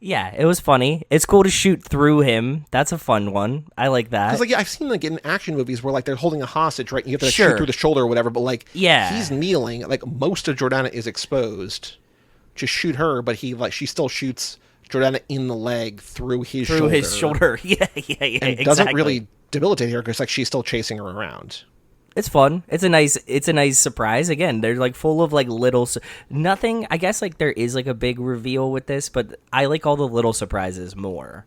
Yeah, it was funny. It's cool to shoot through him. That's a fun one. I like that. Because like, I've seen like in action movies where like they're holding a hostage, right? And you have to like, shoot through the shoulder or whatever. But like, he's kneeling. Like most of Jordana is exposed. Just shoot her, but she still shoots Jordana in the leg through his shoulder. Through his shoulder. Yeah. And doesn't really debilitate her because like she's still chasing her around. It's fun. It's a nice surprise. Again, they're like full of like little nothing. I guess like there is like a big reveal with this, but I like all the little surprises more.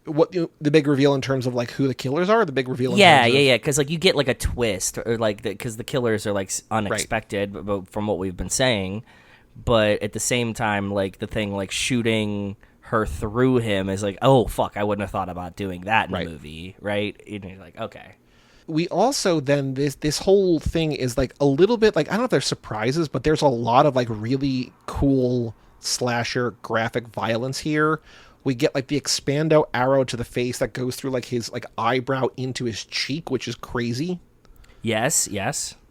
What the big reveal in terms of like who the killers are? Or the big reveal. In yeah. Because like you get like a twist or like because the killers are like unexpected, but from what we've been saying. But at the same time, like the thing like shooting her through him is like, oh fuck, I wouldn't have thought about doing that in Right. the movie, right? And you're like, okay. We also then this whole thing is like a little bit like, I don't know if there's surprises, but there's a lot of like really cool slasher graphic violence here. We get like the expando arrow to the face that goes through like his like eyebrow into his cheek, which is crazy. Yes.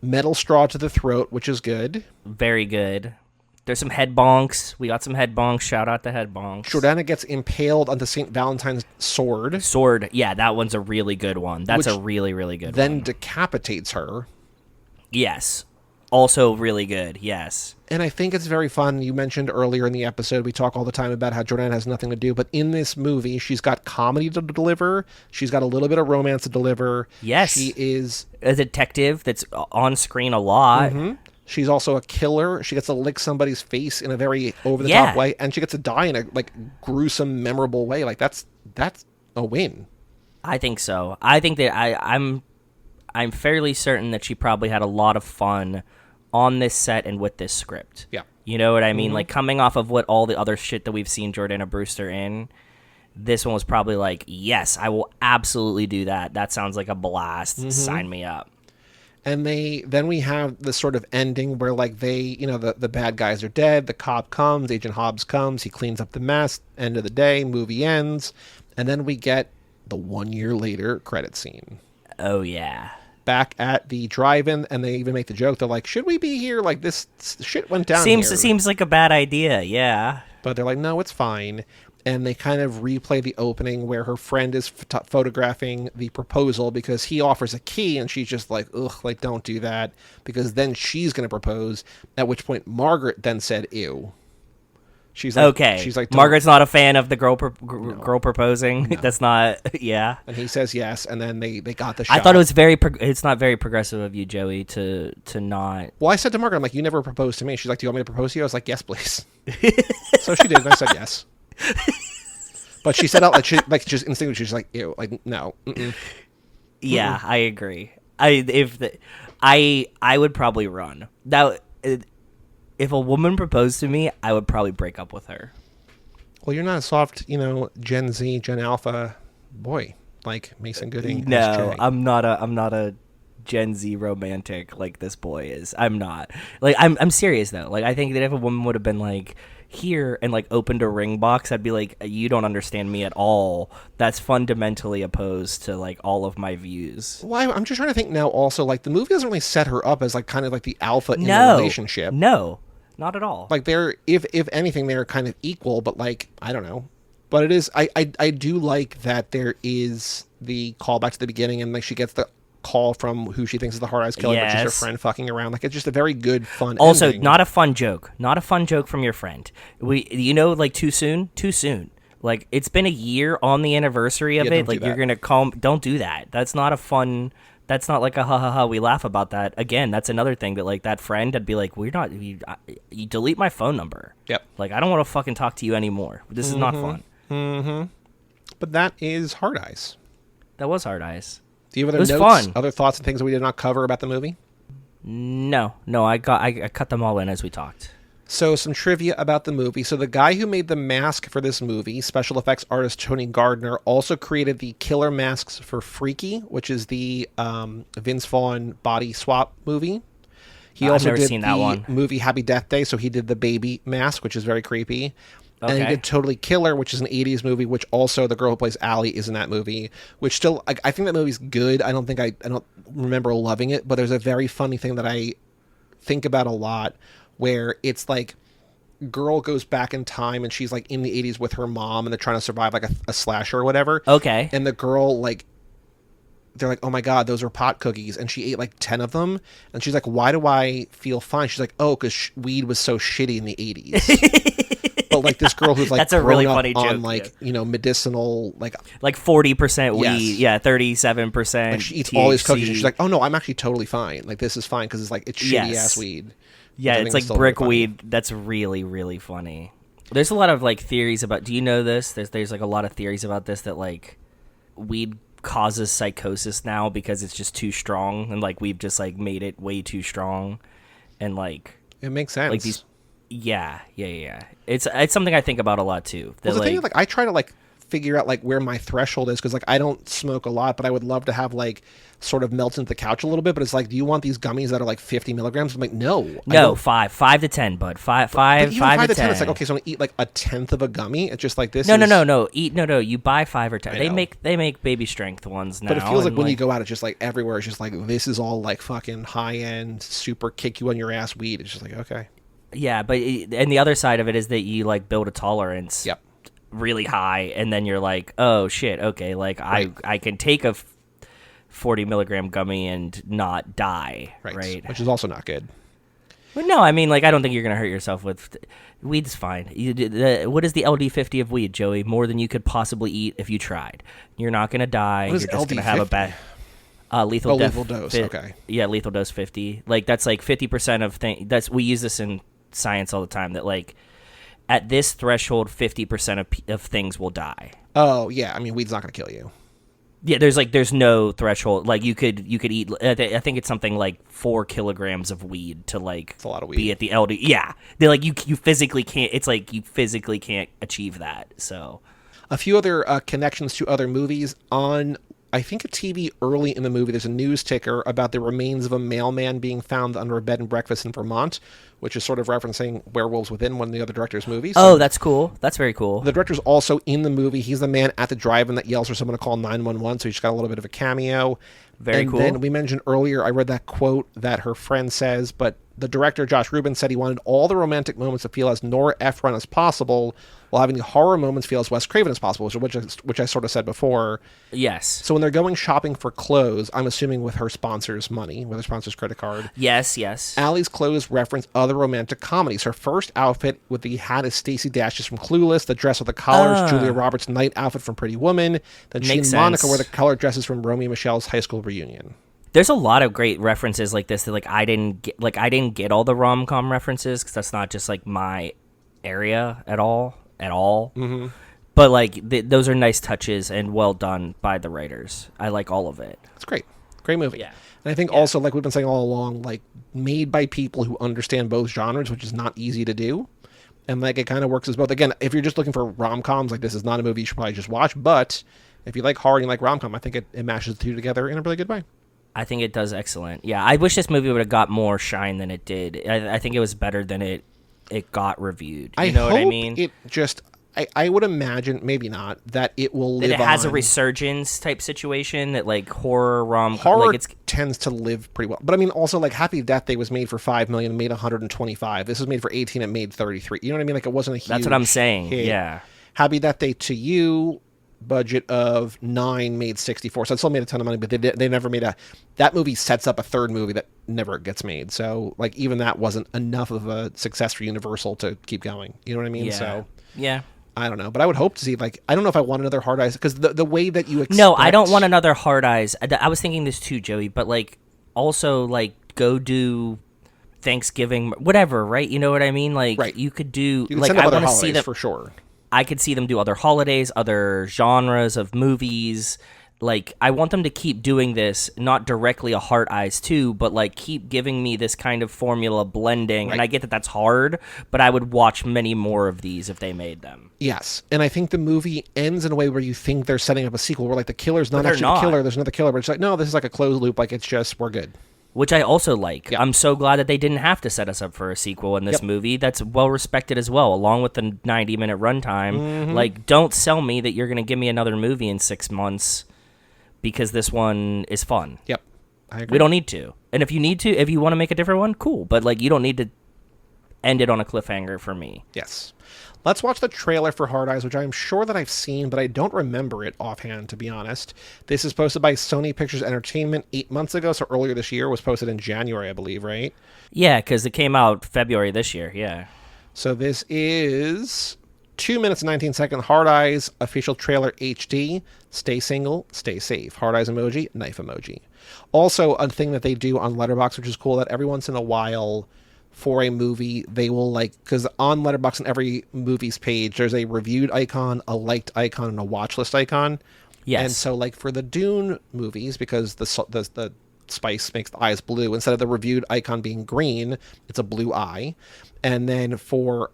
Metal straw to the throat, which is good. Very good. There's some head bonks. We got some head bonks. Shout out to head bonks. Jordana gets impaled onto St. Valentine's sword. Yeah, that one's a really good one. That's a really, really good one. Then decapitates her. Yes. Also really good, yes. And I think it's very fun. You mentioned earlier in the episode, we talk all the time about how Jordana has nothing to do, but in this movie, she's got comedy to deliver. She's got a little bit of romance to deliver. Yes. She is a detective that's on screen a lot. Mm-hmm. She's also a killer. She gets to lick somebody's face in a very over-the-top way, and she gets to die in a like gruesome, memorable way. Like that's a win. I think so. I think that I'm fairly certain that she probably had a lot of fun on this set and with this script. Yeah. You know what I mean? Like coming off of what all the other shit that we've seen Jordana Brewster in, this one was probably like, yes, I will absolutely do that. That sounds like a blast. Sign me up. And then we have this sort of ending where like the bad guys are dead. The cop comes, Agent Hobbs comes, he cleans up the mess. End of the day, movie ends. And then we get the 1 year later credit scene. Oh, yeah. Back at the drive-in, and they even make the joke. They're like, should we be here? Like, this shit went down here. Seems like a bad idea, yeah. But they're like, no, it's fine. And they kind of replay the opening where her friend is photographing the proposal because he offers a key, and she's just like, ugh, like, don't do that, because then she's going to propose, at which point Margaret then said, ew. She's like, okay. She's like, Margaret's not a fan of the girl proposing. No. That's not, yeah. And he says yes, and then they got the shot. I thought it was it's not very progressive of you, Joey, to not. Well, I said to Margaret, I'm like, you never proposed to me. She's like, do you want me to propose to you? I was like, yes, please. So she did, and I said yes. But she said out like just instinctively, she's like, ew, like no. Mm-mm. Yeah, I agree. I would probably run. That if a woman proposed to me, I would probably break up with her. Well, you're not a soft, Gen Z, Gen Alpha boy like Mason Gooding. No, I'm not a Gen Z romantic like this boy is. I'm not. Like I'm serious though. Like I think that if a woman would have been like here and like opened a ring box, I'd be like, you don't understand me at all. That's fundamentally opposed to like all of my views. Well, I'm just trying to think now also, like the movie doesn't really set her up as like kind of like the alpha in the relationship. No, not at all. Like they're, if anything, they're kind of equal, but like, I don't know. But it is, I do like that there is the callback to the beginning, and like she gets the call from who she thinks is the Hard Eyes Killer, but she's her friend fucking around. Like, it's just a very good, fun also, ending. not a fun joke. Not a fun joke from your friend. Like, too soon? Too soon. Like, it's been a year on the anniversary of it. Like, you're going to call... Don't do that. That's not a fun... That's not like a ha ha ha, we laugh about that. Again, that's another thing that, like, that friend, I'd be like, we're not... You delete my phone number. Yep. Like, I don't want to fucking talk to you anymore. This is not fun. Mm-hmm. But that is Hard Eyes. That was Hard Eyes. Do you have other notes, other thoughts and things that we did not cover about the movie? No, I cut them all in as we talked. So some trivia about the movie. So the guy who made the mask for this movie, special effects artist Tony Gardner, also created the killer masks for Freaky, which is the Vince Vaughn body swap movie. He also did the movie Happy Death Day, so he did the baby mask, which is very creepy. Okay. And he did Totally Killer, which is an 80s movie, which also the girl who plays Allie is in that movie, which still, I think that movie's good. I don't remember loving it, but there's a very funny thing that I think about a lot where it's like girl goes back in time and she's like in the 80s with her mom and they're trying to survive like a slasher or whatever. Okay. And the girl like, they're like, oh my God, those are pot cookies. And she ate like 10 of them. And she's like, why do I feel fine? She's like, oh, because weed was so shitty in the 80s. But like this girl who's like that's a really funny joke on like medicinal like 40% weed, 37%. Like she eats all these cookies and she's like, oh no, I'm actually totally fine. Like this is fine because it's like it's shitty ass weed. Yeah, it's like brick weed. That's really, really funny. There's a lot of like theories about. Do you know this? There's like a lot of theories about this that like weed causes psychosis now because it's just too strong and like we've just like made it way too strong and like it makes sense. Like these Yeah. It's something I think about a lot too. Well, the thing is, like, I try to like figure out like where my threshold is because like I don't smoke a lot, but I would love to have like sort of melt into the couch a little bit. But it's like, do you want these gummies that are like 50 milligrams? I'm like, no, 5 to 10, bud. Five but even 5 to to 10. 10. It's like, okay, so I'm gonna eat like a tenth of a gummy. It's just like this. No. You buy 5 or 10. I They know. make baby strength ones now. But it feels like when you go out, it's just like everywhere. It's just like this is all like fucking high end, super kick you on your ass weed. It's just like, okay. Yeah, but and the other side of it is that you like build a tolerance. Yep. Really high, and then you're like, oh shit, okay, like Right. I can take a 40 milligram gummy and not die, right? Which is also not good. But no, I mean, like, I don't think you're gonna hurt yourself with weed's fine. What is the LD50 of weed, Joey? More than you could possibly eat if you tried. You're not gonna die. What is You're just gonna LD50? have a bad lethal dose. Okay. Yeah, lethal dose 50. Like that's like 50% of thing. We use this in science all the time. That like at this threshold, 50% of things will die. Oh yeah, I mean, weed's not gonna kill you. Yeah, there's no threshold. Like you could eat. I think it's something like 4 kilograms of weed to like It's a lot of weed. be at the LD. Yeah, they're like you physically can't. It's like you physically can't achieve that. So A few other connections to other movies on. I think a TV early in the movie, there's a news ticker about the remains of a mailman being found under a bed and breakfast in Vermont, which is sort of referencing Werewolves Within, one of the other director's movies. So that's cool. That's very cool. the director's also in the movie. He's the man at the drive-in that yells for someone to call 911, so he's got a little bit of a cameo. Very cool. And then we mentioned earlier, I read that quote that her friend says, but the director, Josh Rubin, said he wanted all the romantic moments to feel as Nora Ephron as possible, while having the horror moments feel as Wes Craven as possible, which I sort of said before. Yes. So when they're going shopping for clothes, I'm assuming with her sponsor's money, with her sponsor's credit card. Yes. Allie's clothes reference other romantic comedies. Her first outfit with the hat is Stacey Dash's from Clueless. The dress with the collar is Julia Roberts' night outfit from Pretty Woman. Then she and Monica sense. wear the colored dresses from Romeo and Michelle's high school reunion. There's a lot of great references like this that like I didn't get all the rom-com references because that's not just like my area at all. Mm-hmm. But like those are nice touches and well done by the writers. I like all of it. It's great movie. Yeah. And I think also, like we've been saying all along, like made by people who understand both genres, which is not easy to do. And like it kind of works as both. Again, if you're just looking for rom-coms, like this is not a movie you should probably just watch. But if you like horror and you like rom-com, I think it mashes the two together in a really good way. I think it does excellent. Yeah, I wish this movie would have got more shine than it did. I think it was better than it got reviewed. You know what I mean? It just, I would imagine, maybe not, that it will live on. That it has a resurgence type situation that like horror Horror like tends to live pretty well. But I mean, also like Happy Death Day was made for $5 million and made 125. This was made for 18 and made 33. You know what I mean? Like it wasn't a huge That's what I'm saying. hit. Yeah. Happy Death Day to You, budget of 9, made 64. So it still made a ton of money, but they never made that movie sets up a third movie that never gets made. So like even that wasn't enough of a success for Universal to keep going. You know what I mean? Yeah. So yeah. I don't know, but I would hope to see, like, I don't know if I want another Hard Eyes, because the way that you expect... No, I don't want another Hard Eyes. I was thinking this too, Joey, but, like, also, like, go do Thanksgiving, whatever, right? You know what I mean? Like, right. You could do... You can like, send up I other want to holidays, see them... for sure. I could see them do other holidays, other genres of movies. Like, I want them to keep doing this, not directly a Heart Eyes 2, but, like, keep giving me this kind of formula blending. Right. And I get that that's hard, but I would watch many more of these if they made them. Yes, and I think the movie ends in a way where you think they're setting up a sequel, where, like, the killer's not actually the killer, there's another killer, but it's like, no, this is like a closed loop, like, it's just, we're good. Which I also like. Yep. I'm so glad that they didn't have to set us up for a sequel in this movie. That's well respected as well, along with the 90-minute runtime. Mm-hmm. Like, don't sell me that you're going to give me another movie in 6 months because this one is fun. Yep, I agree. We don't need to. And if you need to, if you want to make a different one, cool. But, like, you don't need to end it on a cliffhanger for me. Yes. Let's watch the trailer for Hard Eyes, which I'm sure that I've seen, but I don't remember it offhand, to be honest. This is posted by Sony Pictures Entertainment 8 months ago, so earlier this year. It was posted in January, I believe, right? Yeah, because it came out February this year, yeah. So this is 2 minutes and 19 seconds. Hard Eyes, official trailer HD. Stay single, stay safe. Hard Eyes emoji, knife emoji. Also, a thing that they do on Letterboxd, which is cool, that every once in a while... for a movie, they will because on Letterboxd on every movie's page, there's a reviewed icon, a liked icon, and a watch list icon. Yes. And so, like for the Dune movies, because the spice makes the eyes blue. Instead of the reviewed icon being green, it's a blue eye. And then for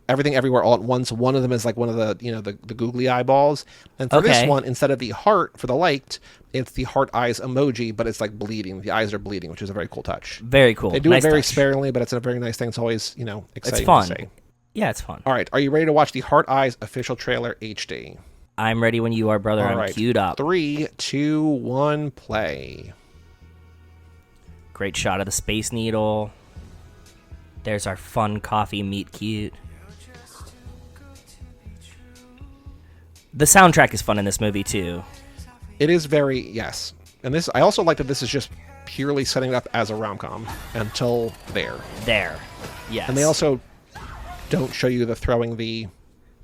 Everything Everywhere All at Once, one of them is like one of the, the googly eyeballs. And for this one, instead of the heart for the liked, it's the heart eyes emoji, but it's like bleeding. The eyes are bleeding, which is a very cool touch. Very cool. They do it very sparingly, but it's a very nice thing. It's always, exciting it's fun. to say. Yeah, it's fun. All right. Are you ready to watch the Heart Eyes official trailer HD? I'm ready when you are, brother. All I'm queued up. 3, 2, 1, play. Great shot of the Space Needle. There's our fun coffee meet cute. The soundtrack is fun in this movie, too. It is very, yes. And this, I also like that this is just purely setting it up as a rom-com until there. There, yes. And they also don't show you the throwing the...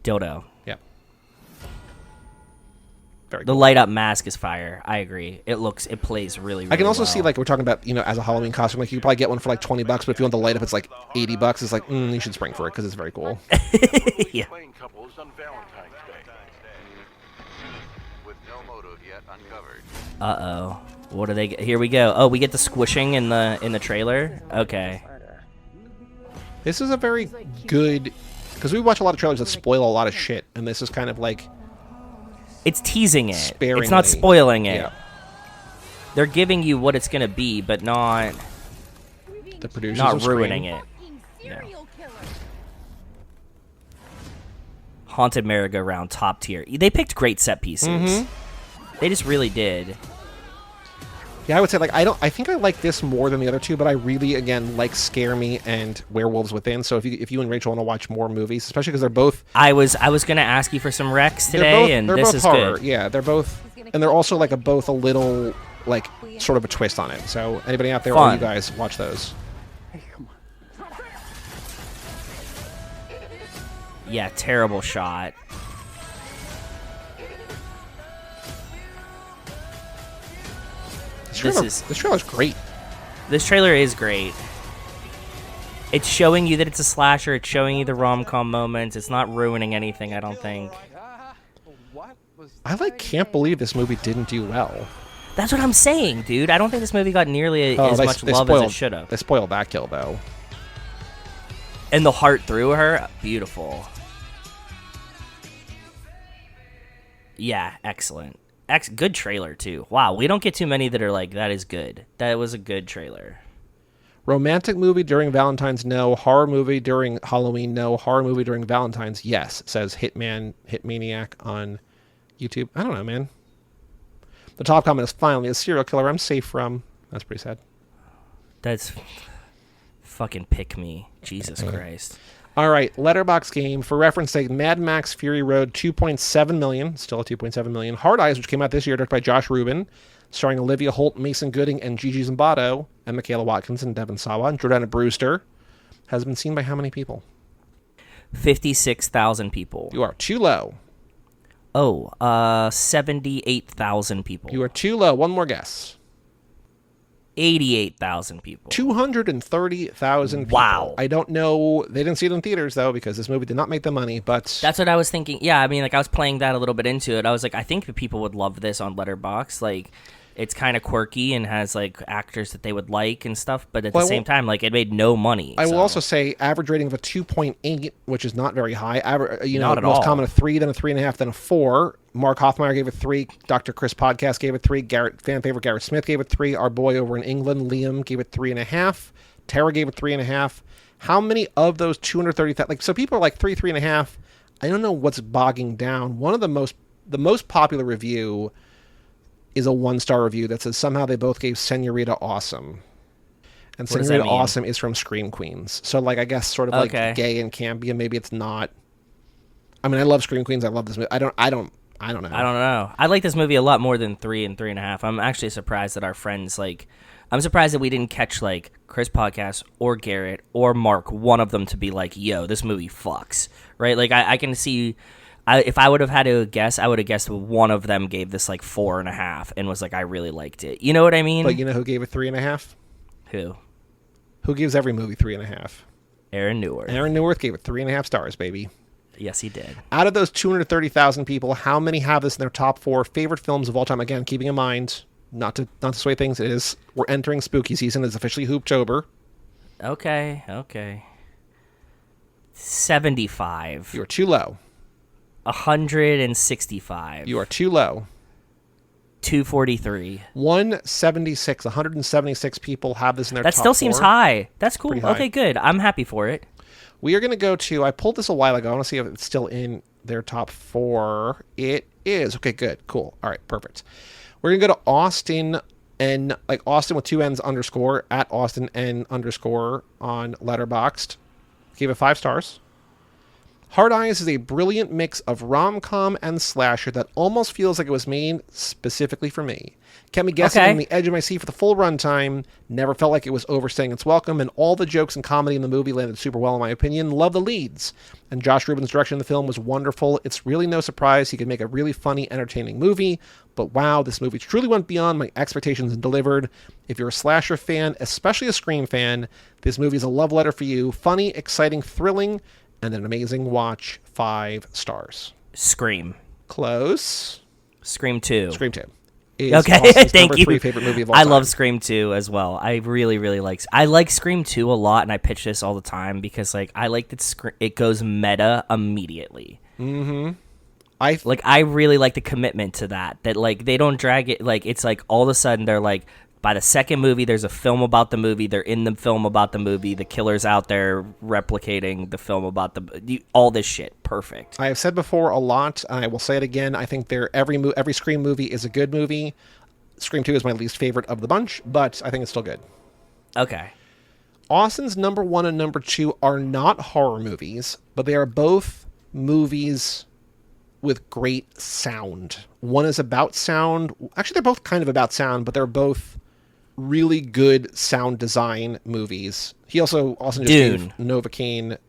dildo. Yep. Very The cool. light up mask is fire. I agree. It plays really, really I can also well. see, like, we're talking about, as a Halloween costume, like, you could probably get one for, like, $20, but if you want the light up, it's, like, $80. It's like, you should spring for it, because it's very cool. Yeah. Couples on Valentine's Day. With no motive yet uncovered. Uh-oh. What do they get? Here we go. Oh, we get the squishing in the trailer? Okay. This is a very good... Because we watch a lot of trailers that spoil a lot of shit, and this is kind of, like... It's teasing it. Sparingly. It's not spoiling it. Yeah. They're giving you what it's going to be, but not... The producers not will ruining scream. it. Yeah. Haunted merry-go-round, top tier. They picked great set pieces. Mm-hmm. They just really did. Yeah, I would say, like, I think I like this more than the other two, but I really, again, like Scare Me and Werewolves Within. So if you and Rachel want to watch more movies, especially because they're both... I was going to ask you for some recs today, and this is horror. good. Yeah, they're both... And they're also, like, both a little, like, sort of a twist on it. So anybody out there, all you guys, watch those. Yeah, terrible shot. This trailer's great. This trailer is great. It's showing you that it's a slasher. It's showing you the rom-com moments. It's not ruining anything, I don't think. I, can't believe this movie didn't do well. That's what I'm saying, dude. I don't think this movie got nearly as much love as it should have. They spoiled that kill, though. And the heart through her, beautiful. Yeah, excellent. Good trailer, too. Wow, we don't get too many that are like, that is good. That was a good trailer. Romantic movie during Valentine's, no. Horror movie during Halloween, no. Horror movie during Valentine's, yes, says Hitmaniac on YouTube. I don't know, man. The top comment is, finally, a serial killer I'm safe from. That's pretty sad. That's... fucking pick me. Jesus Christ. All right, Letterboxd game. For reference sake, Mad Max Fury Road, 2.7 million. Still at 2.7 million. Hard Eyes, which came out this year, directed by Josh Rubin, starring Olivia Holt, Mason Gooding, and Gigi Zimbardo, and Michaela Watkins and Devon Sawa. And Jordana Brewster has been seen by how many people? 56,000 people. You are too low. Oh, 78,000 people. You are too low. One more guess. 88,000 people. 230,000 people. Wow. I don't know. They didn't see it in theaters, though, because this movie did not make the money, but... That's what I was thinking. Yeah, I mean, I was playing that a little bit into it. I was like, I think that people would love this on Letterboxd. It's kind of quirky and has, actors that they would like and stuff, but at the same time, it made no money. I will also say average rating of a 2.8, which is not very high. Not at most all. common a 3, then a 3.5, then a 4. Mark Hoffmeyer gave it 3. Dr. Chris Podcast gave it 3. Fan favorite Garrett Smith gave it 3. Our boy over in England, Liam, gave it 3.5. Tara gave it 3.5. How many of those 230,000? So people are like 3.5. I don't know what's bogging down. One of the most popular review is a 1-star review that says somehow they both gave Senorita awesome. And Senorita awesome is from Scream Queens. So I guess sort of gay and campy, and maybe it's not. I mean, I love Scream Queens. I love this movie. I don't know. I don't know. I like this movie a lot more than 3 and 3.5. I'm actually surprised that our friends I'm surprised that we didn't catch Chris Podcast or Garrett or Mark, one of them, to be like, yo, this movie fucks, right? I can see. If I would have had to guess, I would have guessed one of them gave this 4.5 and was like, I really liked it. You know what I mean? But you know who gave it 3.5? Who? Who gives every movie 3.5? Aaron Neworth. Aaron Neworth gave it 3.5 stars, baby. Yes, he did. Out of those 230,000 people, how many have this in their top 4 favorite films of all time? Again, keeping in mind Not to sway things. We're entering spooky season. It's officially Hooptober. Okay. 75. You are too low. 165. You are too low. 243. 176. 176 people have this in their top That still seems 4. high. That's cool. Pretty high. Okay, good. I'm happy for it. We are going to go to, I pulled this a while ago. I want to see if it's still in their top 4. It is. Okay, good. Cool. All right, perfect. We're going to go to Austin, and like Austin with 2 N's _ at Austin N _ on Letterboxd. Gave it 5 stars. Hard Eyes is a brilliant mix of rom-com and slasher that almost feels like it was made specifically for me. Kept me guessing on the edge of my seat for the full runtime. Never felt like it was overstaying its welcome, and all the jokes and comedy in the movie landed super well in my opinion. Love the leads. And Josh Rubin's direction in the film was wonderful. It's really no surprise he could make a really funny, entertaining movie. But wow, this movie truly went beyond my expectations and delivered. If you're a slasher fan, especially a Scream fan, this movie is a love letter for you. Funny, exciting, thrilling, and an amazing watch. 5 stars. Scream. Close. Scream 2. Scream 2. Okay, thank you. 3 favorite movie of all I time. love Scream 2 as well. I really, really I like Scream 2 a lot, and I pitch this all the time because like I like that it goes meta immediately. Mm-hmm. I really like the commitment to that like they don't drag it. Like it's like all of a sudden they're like, by the second movie there's a film about the movie, they're in the film about the movie, the killer's out there replicating the film about all this shit. Perfect. I have said before a lot, and I will say it again, I think every Scream movie is a good movie. Scream 2 is my least favorite of the bunch, but I think it's still good. Okay. Austin's number 1 and number 2 are not horror movies, but they are both movies with great sound. One is about sound. Actually, they're both kind of about sound, but they're both really good sound design movies. Austin just gave Novocaine.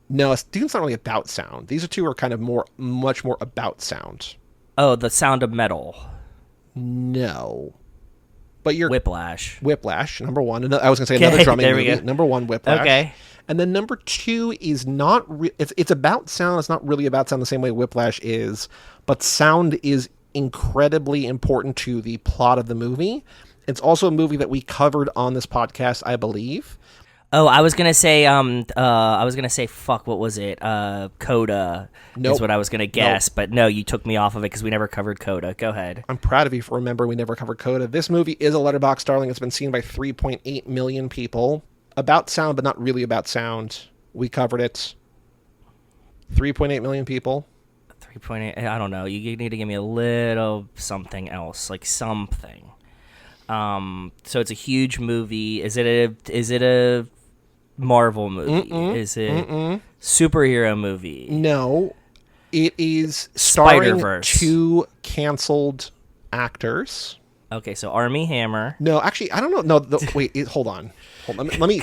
No, Dune's not really about sound. These two are kind of much more about sound. Oh, The Sound of Metal. No. But you're Whiplash, number 1. I was going to say another drumming movie. Go. Number 1, Whiplash. Okay. And then number 2 is not... it's about sound. It's not really about sound the same way Whiplash is. But sound is incredibly important to the plot of the movie. It's also a movie that we covered on this podcast, I believe. Oh, I was gonna say, fuck, what was it? Coda is what I was gonna guess, but no, you took me off of it because we never covered Coda. Go ahead. I'm proud of you for remembering we never covered Coda. This movie is a Letterboxd darling. It's been seen by 3.8 million people. About sound, but not really about sound. We covered it. 3.8 million people. 3.8. I don't know. You need to give me a little something else, like something. So it's a huge movie. Is it a Marvel movie? Is it superhero movie? No, it is starring Spider-Verse. 2 canceled actors. Okay, so Armie Hammer. No, actually, I don't know. No, wait, hold on. Let me.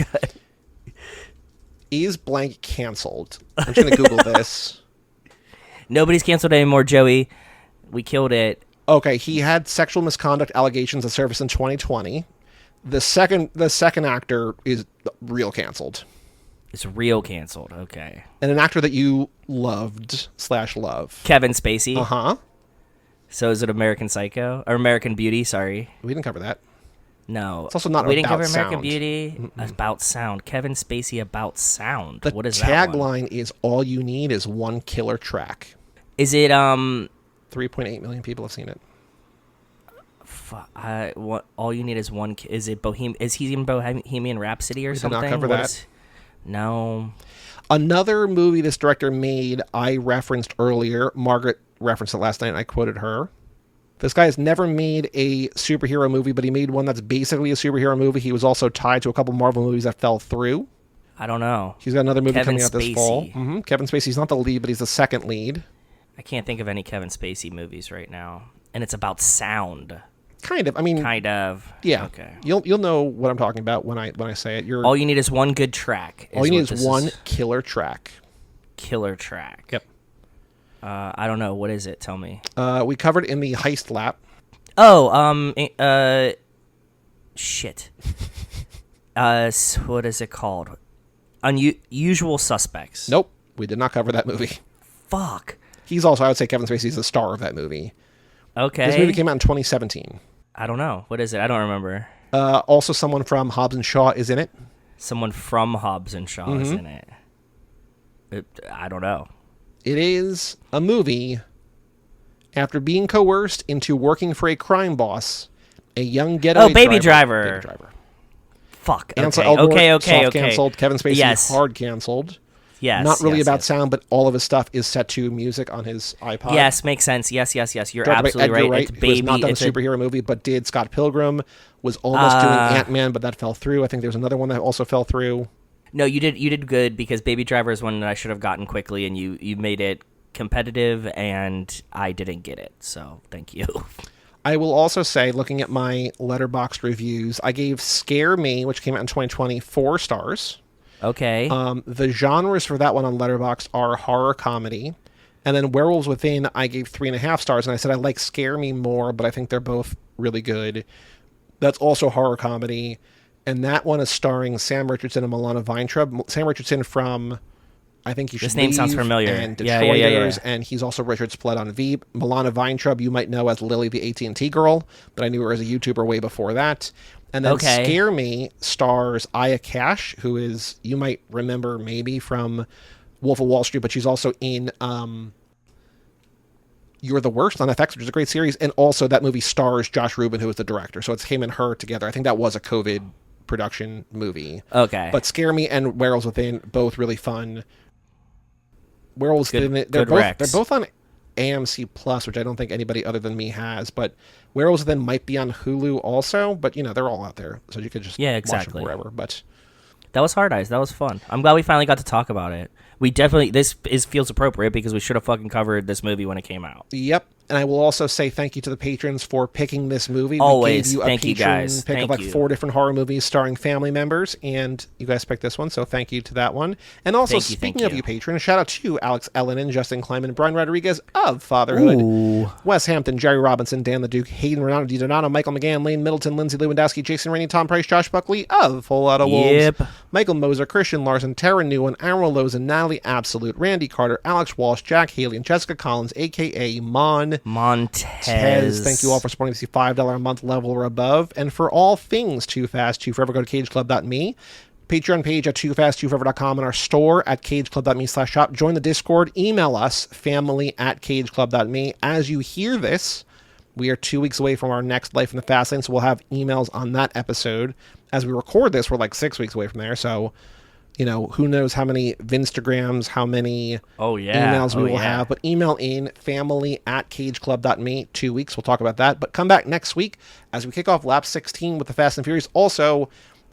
Is blank canceled? I'm just gonna Google this. Nobody's canceled anymore, Joey. We killed it. Okay, he had sexual misconduct allegations that surfaced in 2020. The second actor is real canceled. It's real canceled. Okay. And an actor that you loved / love. Kevin Spacey. Uh-huh. So is it American Psycho or American Beauty? Sorry. We didn't cover that. No. It's also not we about didn't cover sound. American Beauty. About sound. Kevin Spacey about sound. What is that? The tagline tagline is all you need is one killer track. Is it 3.8 million people have seen it. What? All you need is one. Is it Bohemian? Is he in Bohemian Rhapsody or something? Did not cover that. No. Another movie this director made, I referenced earlier. Margaret referenced it last night, and I quoted her. This guy has never made a superhero movie, but he made one that's basically a superhero movie. He was also tied to a couple Marvel movies that fell through. I don't know. He's got another movie Kevin coming out this Spacey. fall. Kevin Spacey's not the lead, but he's the second lead. I can't think of any Kevin Spacey movies right now, and it's about sound. Kind of. I mean, kind of. Yeah. Okay. You'll know what I'm talking about when I say it. All you need is one good track. All you need is one killer track. Killer track. Yep. I don't know. What is it? Tell me. We covered in the heist lap. Oh, shit. What is it called? Unusual Suspects. Nope, we did not cover that movie. Fuck. He's also, I would say, Kevin Spacey's the star of that movie. Okay. This movie came out in 2017. I don't know. What is it? I don't remember. Also, someone from Hobbs and Shaw is in it. Someone from Hobbs and Shaw is in it. I don't know. It is a movie. After being coerced into working for a crime boss, a young getaway Baby Driver. Baby Driver. Fuck. Ansel Okay. Elgort, soft canceled. Kevin Spacey, hard canceled. Yes. Not really about yes. sound, but all of his stuff is set to music on his iPod. Yes, makes sense. Yes. You're Directed by absolutely Edgar right. Wright, It's who has Baby. not done a It's superhero movie, but did Scott Pilgrim, was almost doing Ant-Man, but that fell through. I think there's another one that also fell through. No, you did good, because Baby Driver is one that I should have gotten quickly, and you made it competitive, and I didn't get it. So thank you. I will also say, looking at my Letterboxd reviews, I gave Scare Me, which came out in 2020, 4 stars. Okay. The genres for that one on Letterboxd are horror comedy. And then Werewolves Within, I gave 3.5 stars. And I said I like Scare Me more, but I think they're both really good. That's also horror comedy. And that one is starring Sam Richardson and Milana Weintraub. Sam Richardson from I Think You Should This name Leave sounds familiar. and Yeah. Detroiters, and he's also Richard Splett on Veep. Milana Weintraub, you might know as Lily the AT&T girl, but I knew her as a YouTuber way before that. And then Scare Me stars Aya Cash, who is, you might remember maybe from Wolf of Wall Street, but she's also in You're the Worst on FX, which is a great series, and also that movie stars Josh Rubin, who is the director. So it's him and her together. I think that was a COVID production movie. Okay. But Scare Me and Werewolves Within, both really fun. Werewolves Within, they're both on AMC Plus, which I don't think anybody other than me has, but Werewolves Within might be on Hulu also, but they're all out there, so you could just watch them wherever. But that was Hard Eyes. That was fun. I'm glad we finally got to talk about it. We definitely, feels appropriate because we should have fucking covered this movie when it came out. Yep. And I will also say thank you to the patrons for picking this movie. Always. We gave you a Thank you, guys. pick of like 4 different horror movies starring family members, and you guys picked this one, so thank you to that one. And also, speaking of you patrons, shout out to Alex Ellenen, Justin Kleiman, Brian Rodriguez of Fatherhood, Wes Hampton, Jerry Robinson, Dan the Duke, Hayden Renato DiDonato, Michael McGann, Lane Middleton, Lindsay Lewandowski, Jason Rainey, Tom Price, Josh Buckley of Full Auto Wolves, Michael Moser, Christian Larson, Tara Newen, Aaron Lozen, Natalie Absolute, Randy Carter, Alex Walsh, Jack Haley, and Jessica Collins, a.k.a. Montez. Thank you all for supporting the $5 a month level or above. And for all things Too Fast, Too Forever, go to cageclub.me, Patreon page at toofast2forever.com, and our store at cageclub.me/shop. Join the Discord. Email us, family@cageclub.me. As you hear this, we are 2 weeks away from our next Life in the Fast Lane, so we'll have emails on that episode. As we record this, we're like 6 weeks away from there, so who knows how many Vinstagrams, how many emails we will have. But email in family@cageclub.me. 2 weeks. We'll talk about that. But come back next week as we kick off Lap 16 with the Fast and Furious. Also,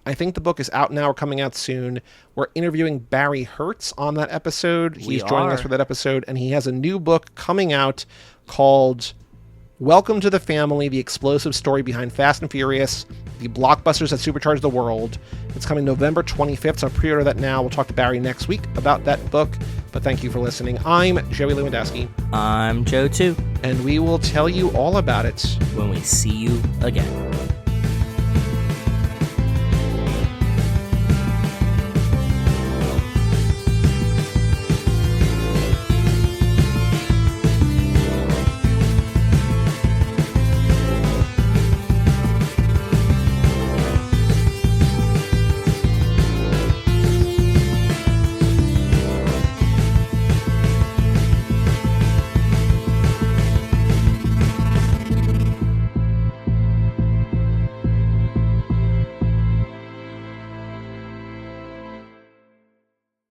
I think the book is out now or coming out soon. We're interviewing Barry Hertz on that episode. He's joining us for that episode. And he has a new book coming out called Welcome to the Family, the explosive story behind Fast and Furious, the blockbusters that supercharge the world. It's coming November 25th, so pre-order that now. We'll talk to Barry next week about that book. But thank you for listening. I'm Joey Lewandowski. I'm Joe, too. And we will tell you all about it when we see you again.